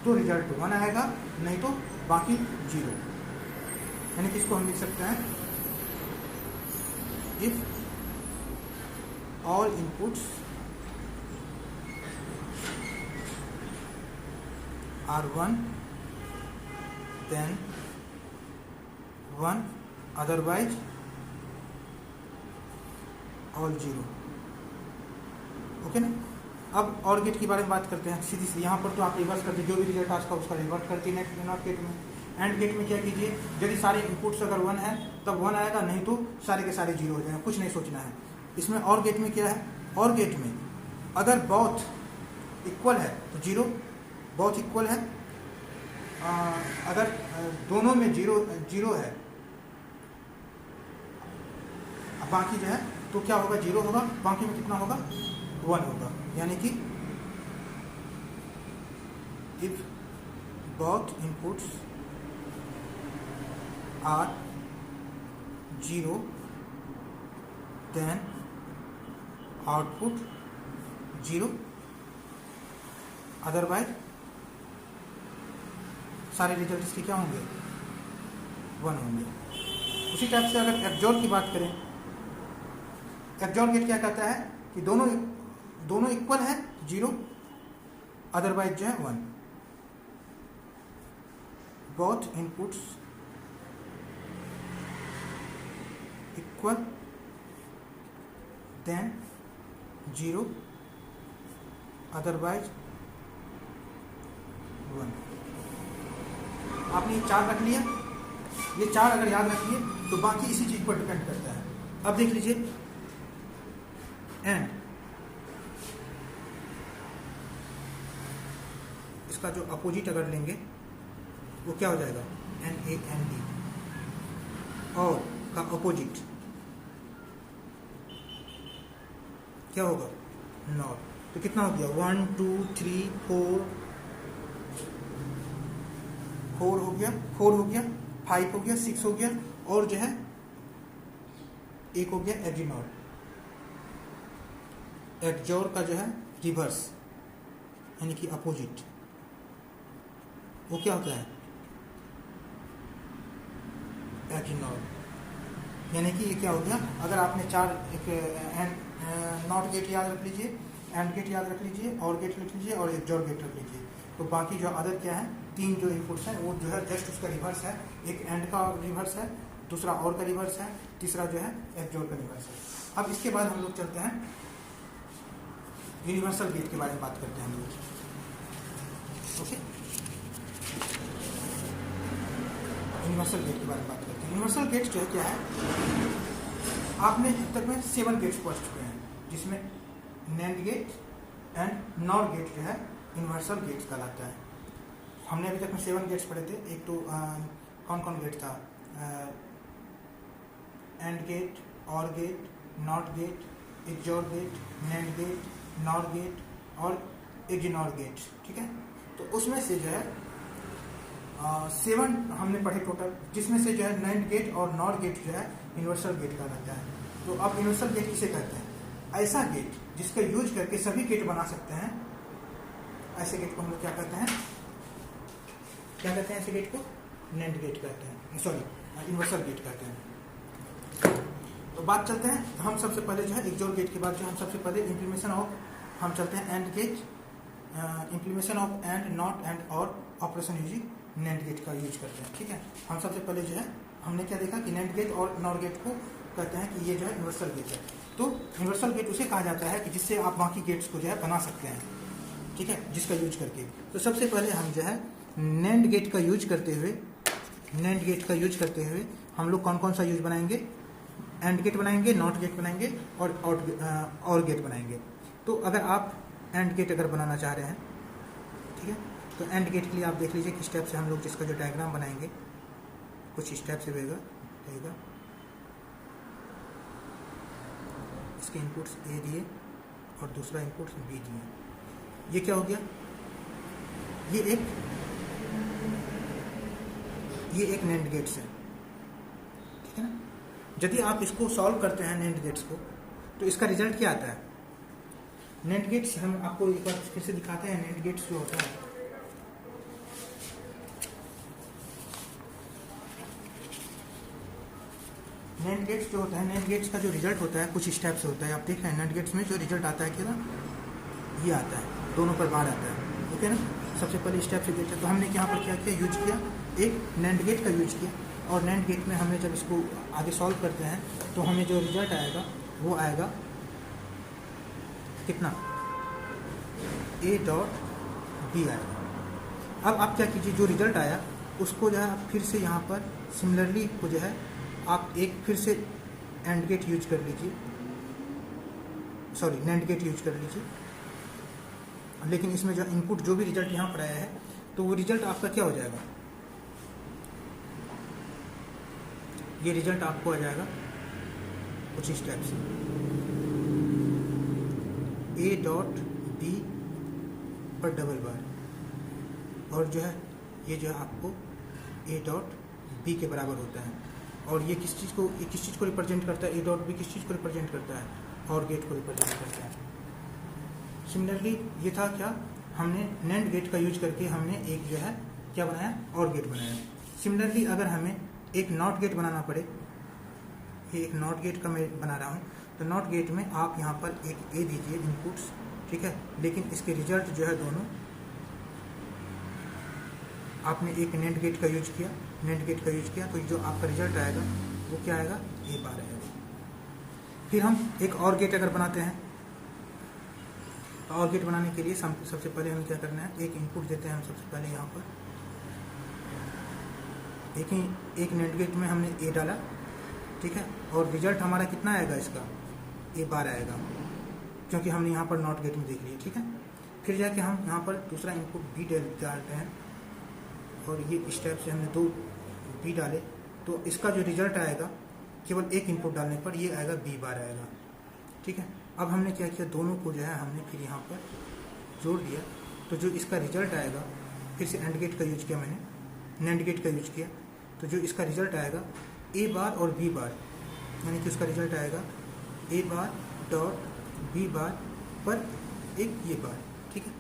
तो रिजल्ट 1 आएगा, नहीं तो बाकी 0। यानी कि इसको हम लिख सकते हैं, if all inputs are 1 then 1, otherwise all 0। Okay ना। अब और गेट के बारे में बात करते हैं, सीधी सी यहाँ पर तो आप रिवर्स करते, जो भी रिजल्ट आता है उसका रिवर्स करते हैं नेक्स्ट नॉट गेट में। एंड गेट में क्या कीजिए, यदि सारे इनपुट्स अगर 1 है तब 1 आएगा, नहीं तो सारे के सारे 0 हो जाएंगे, कुछ नहीं सोचना है। इसमें और गेट में क्या है, और गेट में अगर बोथ इक्वल है तो 0, बोथ इक्वल है, अगर दोनों में 0 है, बाकी जो है तो क्या होगा, 0 होगा, बाकी में कितना होगा, 1 होगा। यानी कि if both inputs are 0 then output 0, otherwise सारे रिजल्ट इसके क्या होंगे, 1 होंगे। उसी टाइप से अगर एक्सजोर की बात करें, एक्सजोर गेट क्या कहता है कि दोनों इक्वल है 0, अदरवाइज जो है 1, both inputs equal then 0, otherwise 1। आपने ये 4 रख लिया, ये 4 अगर याद रख लिए तो बाकी इसी चीज पर डिपेंड करता है। अब देख लीजिए एंड, इसका जो अपोजिट अगर लेंगे वो क्या हो जाएगा, NAND, और का अपोजिट क्या होगा, नॉट। तो कितना हो गया, 1 2 3 4 हो गया, 4 हो गया, 5 हो गया, 6 हो गया, और जो है एक हो गया एग्जीनोर। एक्सजोर का जो है रिवर्स यानी कि अपोजिट, वो क्या होता है, एग्जीनोर। यानी कि ये क्या हो गया, अगर आपने 4 एक नॉट गेट याद रख लीजिए, एंड गेट याद रख लीजिए, और गेट रख लीजिए, और एक्सजोर गेट रख लीजिए, तो बाकी जो अदर क्या है, 3 जो इनपुट्स हैं वो जो है जस्ट उसका रिवर्स है। एक एंड का रिवर्स है, दूसरा और का रिवर्स है, तीसरा जो है एक्सजोर का रिवर्स है। अब इसके बाद हम लोग चलते हैं यूनिवर्सल गेट के बारे में बात करते हैं हम लोग। ओके, यूनिवर्सल गेट के बारे में बात करते हैं। यूनिवर्सल गेट जो है क्या है, आपने अब तक में 7 गेट्स पढ़ चुके हैं, जिसमें nand gate and nor gate जो है यूनिवर्सल गेट्स कहलाता है। हमने अभी तक में 7 गेट्स पढ़े थे। एक तो कौन कौन गेट था, and gate, or gate, not gate, XOR gate, nand gate, nor gate और इग्नोर गेट। ठीक है, तो उसमें से जो है 7 हमने पढ़े टोटल, जिसमें से जो है नैंड गेट और नॉर गेट जो है यूनिवर्सल गेट का रहता है। तो अब यूनिवर्सल गेट किसे कहते हैं? ऐसा गेट जिसका यूज करके सभी गेट बना सकते हैं, ऐसे गेट को हम लोग क्या कहते हैं? क्या कहते हैं ऐसे गेट को? नैंड गेट कहते हैं, सॉरी यूनिवर्सल गेट कहते हैं। तो बात चलते हैं, हम सबसे पहले जो है एक्सोर गेट के बाद जो हम सबसे पहले इम्प्लीमेशन ऑफ हम चलते हैं and gate, implementation of and, not and or operation using nand gate का यूज करते हैं। ठीक है, हम सबसे पहले जो है हमने क्या देखा कि नैंड गेट और नॉर गेट को कहते हैं कि ये जो है यूनिवर्सल गेट है। तो यूनिवर्सल गेट उसे कहा जाता है कि जिससे आप बाकी गेट्स को जो है बना सकते हैं। ठीक है, जिसका यूज करके। तो सबसे पहले हम जो है नैंड गेट का यूज करते हुए, नैंड गेट का यूज करते हुए हम लोग कौन कौन सा यूज बनाएंगे? एंड गेट बनाएंगे, नॉट गेट बनाएंगे और गेट बनाएंगे। तो अगर आप एंड गेट अगर बनाना चाह रहे हैं, ठीक है, तो एंड गेट के लिए आप देख लीजिए किस स्टेप से हम लोग जिसका जो डायग्राम बनाएंगे कुछ स्टेप से रहेगा। इसके इनपुट्स ए दिए और दूसरा इनपुट्स बी दिए। ये क्या हो गया? ये एक नैंड गेट्स है। ठीक है ना? यदि आप इसको सॉल्व करते हैं नैंड गेट्स को, तो इसका रिजल्ट क्या आता है? नैंड गेट्स हम आपको एक बार फिर से दिखाते हैं। नैंड गेट्स जो होता है, नैंड गेट्स जो होता है, नैंड गेट्स का जो रिजल्ट होता है कुछ स्टेप से होता है। आप देख रहे हैं नैंड गेट्स में जो रिजल्ट आता है क्या ना, ये आता है, दोनों पर बार आता है। ओके ना? सबसे पहले स्टेप से देखते हैं। तो हमने यहाँ पर क्या किया? यूज किया, एक नैंड गेट का यूज किया, और नैंड गेट में हमने जब इसको आगे सॉल्व करते हैं तो हमें जो रिजल्ट आएगा वो आएगा कितना? ए डॉट बी आएगा। अब आप क्या कीजिए, जो रिजल्ट आया उसको जो है फिर से यहाँ पर सिमिलरली को जो है आप एक फिर से एंड गेट यूज कर लीजिए, सॉरी नैंड गेट यूज कर लीजिए। लेकिन इसमें जो इनपुट जो भी रिजल्ट यहाँ पर आया है तो वो रिजल्ट आपका क्या हो जाएगा? ये रिजल्ट आपको आ जाएगा कुछ स्टेप से, ए डॉट बी पर डबल बार, और जो है ये जो है आपको ए डॉट बी के बराबर होता है। और ये किस चीज़ को रिप्रेजेंट करता है? ए डॉट बी किस चीज़ को रिप्रेजेंट करता है? और गेट को रिप्रेजेंट करता है। सिमिलरली ये था क्या, हमने नैंड गेट का यूज करके हमने एक जो है क्या बनाया? और गेट बनाया। सिमिलरली अगर हमें एक नॉट गेट बनाना पड़े, ये एक नॉट गेट का मैं बना रहा हूँ, तो नॉट गेट में आप यहाँ पर एक ए दीजिए इनपुट्स, ठीक है, लेकिन इसके रिजल्ट जो है दोनों आपने एक नैंड गेट का यूज किया, नैंड गेट का यूज किया, तो जो आपका रिजल्ट आएगा वो क्या आएगा? ए बार आएगा। फिर हम एक और गेट अगर बनाते हैं, और गेट बनाने के लिए सबसे पहले हमें क्या करना है? एक इनपुट देते हैं हम सबसे पहले यहाँ पर, एक नैंड गेट में हमने ए डाला, ठीक है, और रिजल्ट हमारा कितना आएगा? इसका ए बार आएगा, क्योंकि हमने यहाँ पर नॉट गेट में देख लिया। ठीक है, फिर जाके हम यहाँ पर दूसरा इनपुट बी डालते हैं, और ये स्टेप से हमने 2 बी डाले, तो इसका जो रिजल्ट आएगा केवल एक इनपुट डालने पर ये आएगा बी बार आएगा। ठीक है, अब हमने क्या किया? दोनों को जो है हमने फिर यहाँ पर जोड़ दिया, तो जो इसका रिजल्ट आएगा, फिर से एंड गेट का यूज किया मैंने, नैंड गेट का यूज किया, तो जो इसका रिजल्ट आएगा ए बार और बी बार, यानी कि उसका रिजल्ट आएगा ए बार डॉट बी बार पर एक ये बार। ठीक है,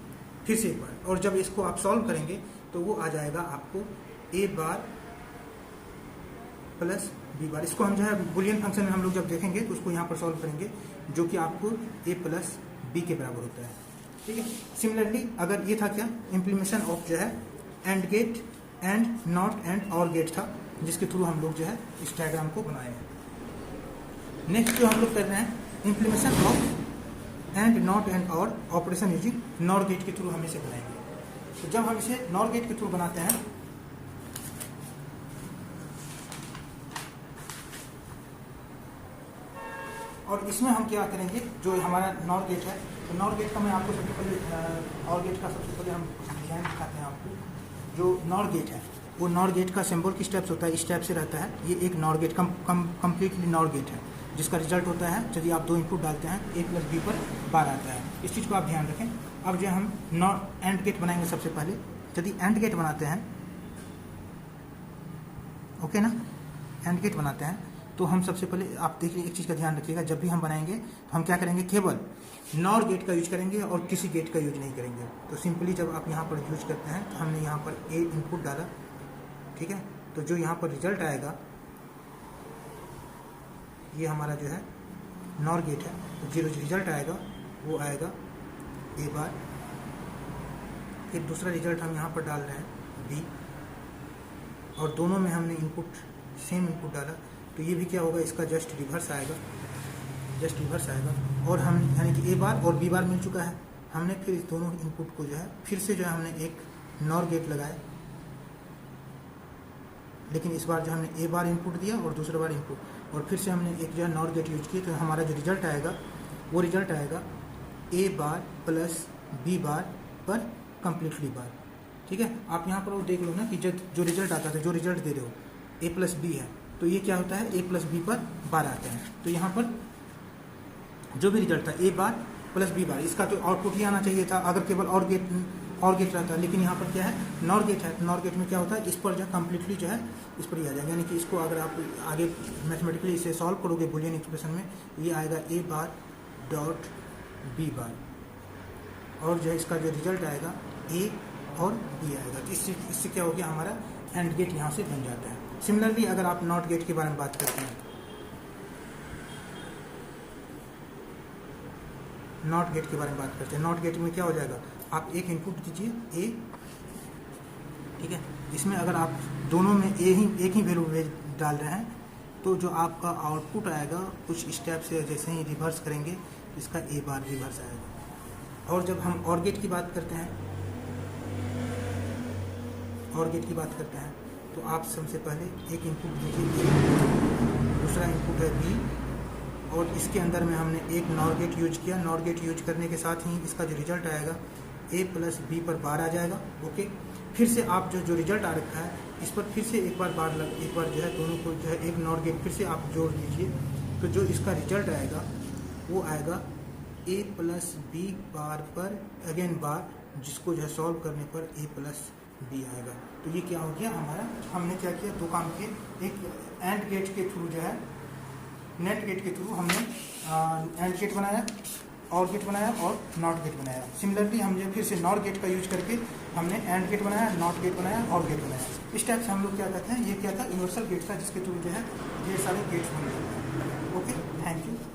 फिर से एक बार, और जब इसको आप सॉल्व करेंगे तो वो आ जाएगा आपको ए बार प्लस बी बार। इसको हम जो है बुलियन फंक्शन में हम लोग जब देखेंगे तो उसको यहाँ पर सॉल्व करेंगे, जो कि आपको ए प्लस बी के बराबर होता है। ठीक है, सिमिलरली अगर ये था क्या? इम्प्लीमेशन ऑफ जो है and gate, and not and or gate था, जिसके थ्रू हम लोग जो है इस डायग्राम को बनाए हैं। नेक्स्ट जो हम लोग कर रहे हैं, implementation of and not and or operation using nor gate के थ्रू हम इसे बनाएंगे। तो जब हम इसे नॉर गेट के थ्रू बनाते हैं, और इसमें हम क्या करेंगे, जो हमारा नॉर गेट है, तो नॉर गेट का मैं आपको सबसे पहले और गेट का सबसे पहले हम डिजाइन दिखाते हैं आपको। जो नॉर गेट है, वो नॉर गेट का सिंबल किस टाइप से होता है, इस टाइप से रहता है। ये एक nor gate completely nor gate है, जिसका रिजल्ट होता है यदि आप 2 इनपुट डालते हैं a प्लस b पर 12 आता है। इस चीज़ को आप ध्यान रखें। अब जो हम नॉट एंड गेट बनाएंगे सबसे पहले, यदि एंड गेट बनाते हैं, ओके ना, एंड गेट बनाते हैं तो हम सबसे पहले आप देखिए एक चीज़ का ध्यान रखिएगा, जब भी हम बनाएंगे तो हम क्या करेंगे, केवल नॉर गेट का यूज करेंगे और किसी गेट का यूज नहीं करेंगे। तो सिंपली जब आप यहाँ पर यूज करते हैं तो हमने यहाँ पर a इनपुट डाला, ठीक है, तो जो यहाँ पर रिजल्ट आएगा ये हमारा जो है नॉर गेट है, तो जो रिजल्ट आएगा वो आएगा a बार। फिर दूसरा रिजल्ट हम यहाँ पर डाल रहे हैं b, और दोनों में हमने इनपुट सेम इनपुट डाला, तो ये भी क्या होगा, इसका जस्ट रिवर्स आएगा, जस्ट रिवर्स आएगा। और हम यानी कि a बार और b बार मिल चुका है, हमने फिर इस दोनों इनपुट को जो है फिर से जो है हमने एक नॉर गेट लगाया, लेकिन इस बार जो हमने a बार इनपुट दिया और दूसरा बार इनपुट, और फिर से हमने एक जो है नॉर गेट यूज किया, तो हमारा जो रिजल्ट आएगा वो रिजल्ट आएगा a बार प्लस b बार पर कम्प्लीटली बार, ठीक है। आप यहाँ पर वो देख लो ना कि जो रिजल्ट आता है, जो रिजल्ट दे रहे हो a प्लस b है, तो ये क्या होता है, a प्लस b पर 12 आता है। तो यहाँ पर जो भी रिजल्ट था a बार प्लस b बार, इसका तो आउटपुट ही आना चाहिए था अगर केवल और गेट रहता, लेकिन यहाँ पर क्या है, नॉर गेट है। तो नॉर गेट में क्या होता है, इस पर जो कम्प्लीटली जो है इस पर ही आ जाएगा, यानी कि इसको अगर आप आगे मैथमेटिकली इसे सॉल्व करोगे बुलियन एक्सप्रेशन में, ये आएगा a बार डॉट b बार, और जो है इसका जो रिजल्ट आएगा a और b आएगा। तो इससे क्या हो गया, हमारा एंड गेट यहाँ से बन जाता है। सिमिलरली अगर आप नॉट गेट के बारे में बात करते हैं, नॉट गेट के बारे में बात करते हैं, नॉट गेट में क्या हो जाएगा, आप एक इनपुट दीजिए a, ठीक है, इसमें अगर आप दोनों में एक ही वैल्यू डाल रहे हैं तो जो आपका आउटपुट आएगा कुछ इस टाइप से, जैसे ही रिवर्स करेंगे इसका a बार रिवर्स आएगा। और जब हम और गेट की बात करते हैं, और गेट की बात करते हैं तो आप सबसे पहले एक इनपुट दीजिए a, दूसरा इनपुट है b, और इसके अंदर में हमने एक नॉर गेट यूज किया। नॉर गेट यूज करने के साथ ही इसका जो रिजल्ट आएगा a प्लस b पर 12 आ जाएगा, ओके। फिर से आप जो रिजल्ट आ रखा है इस पर फिर से एक बार जो है दोनों को जो है एक नॉर गेट फिर से आप जोड़ दीजिए, तो जो इसका रिजल्ट आएगा वो आएगा a प्लस b बार पर अगेन बार, जिसको जो है सॉल्व करने पर a प्लस b आएगा। तो ये क्या हो गया हमारा, हमने क्या किया, दो काम किए, एक एंड गेट के थ्रू जो है नेट गेट के थ्रू हमने एंड गेट बनाया, और गेट बनाया और नॉट गेट बनाया। सिमिलरली हमने फिर से नॉट गेट का यूज करके हमने एंड गेट बनाया, नॉट गेट बनाया और गेट बनाया। इस टाइप से हम लोग क्या कहते हैं, ये क्या था, यूनिवर्सल गेट था जिसके थ्रू जो है ढेर सारे गेट्स बन गए। Okay, thank you.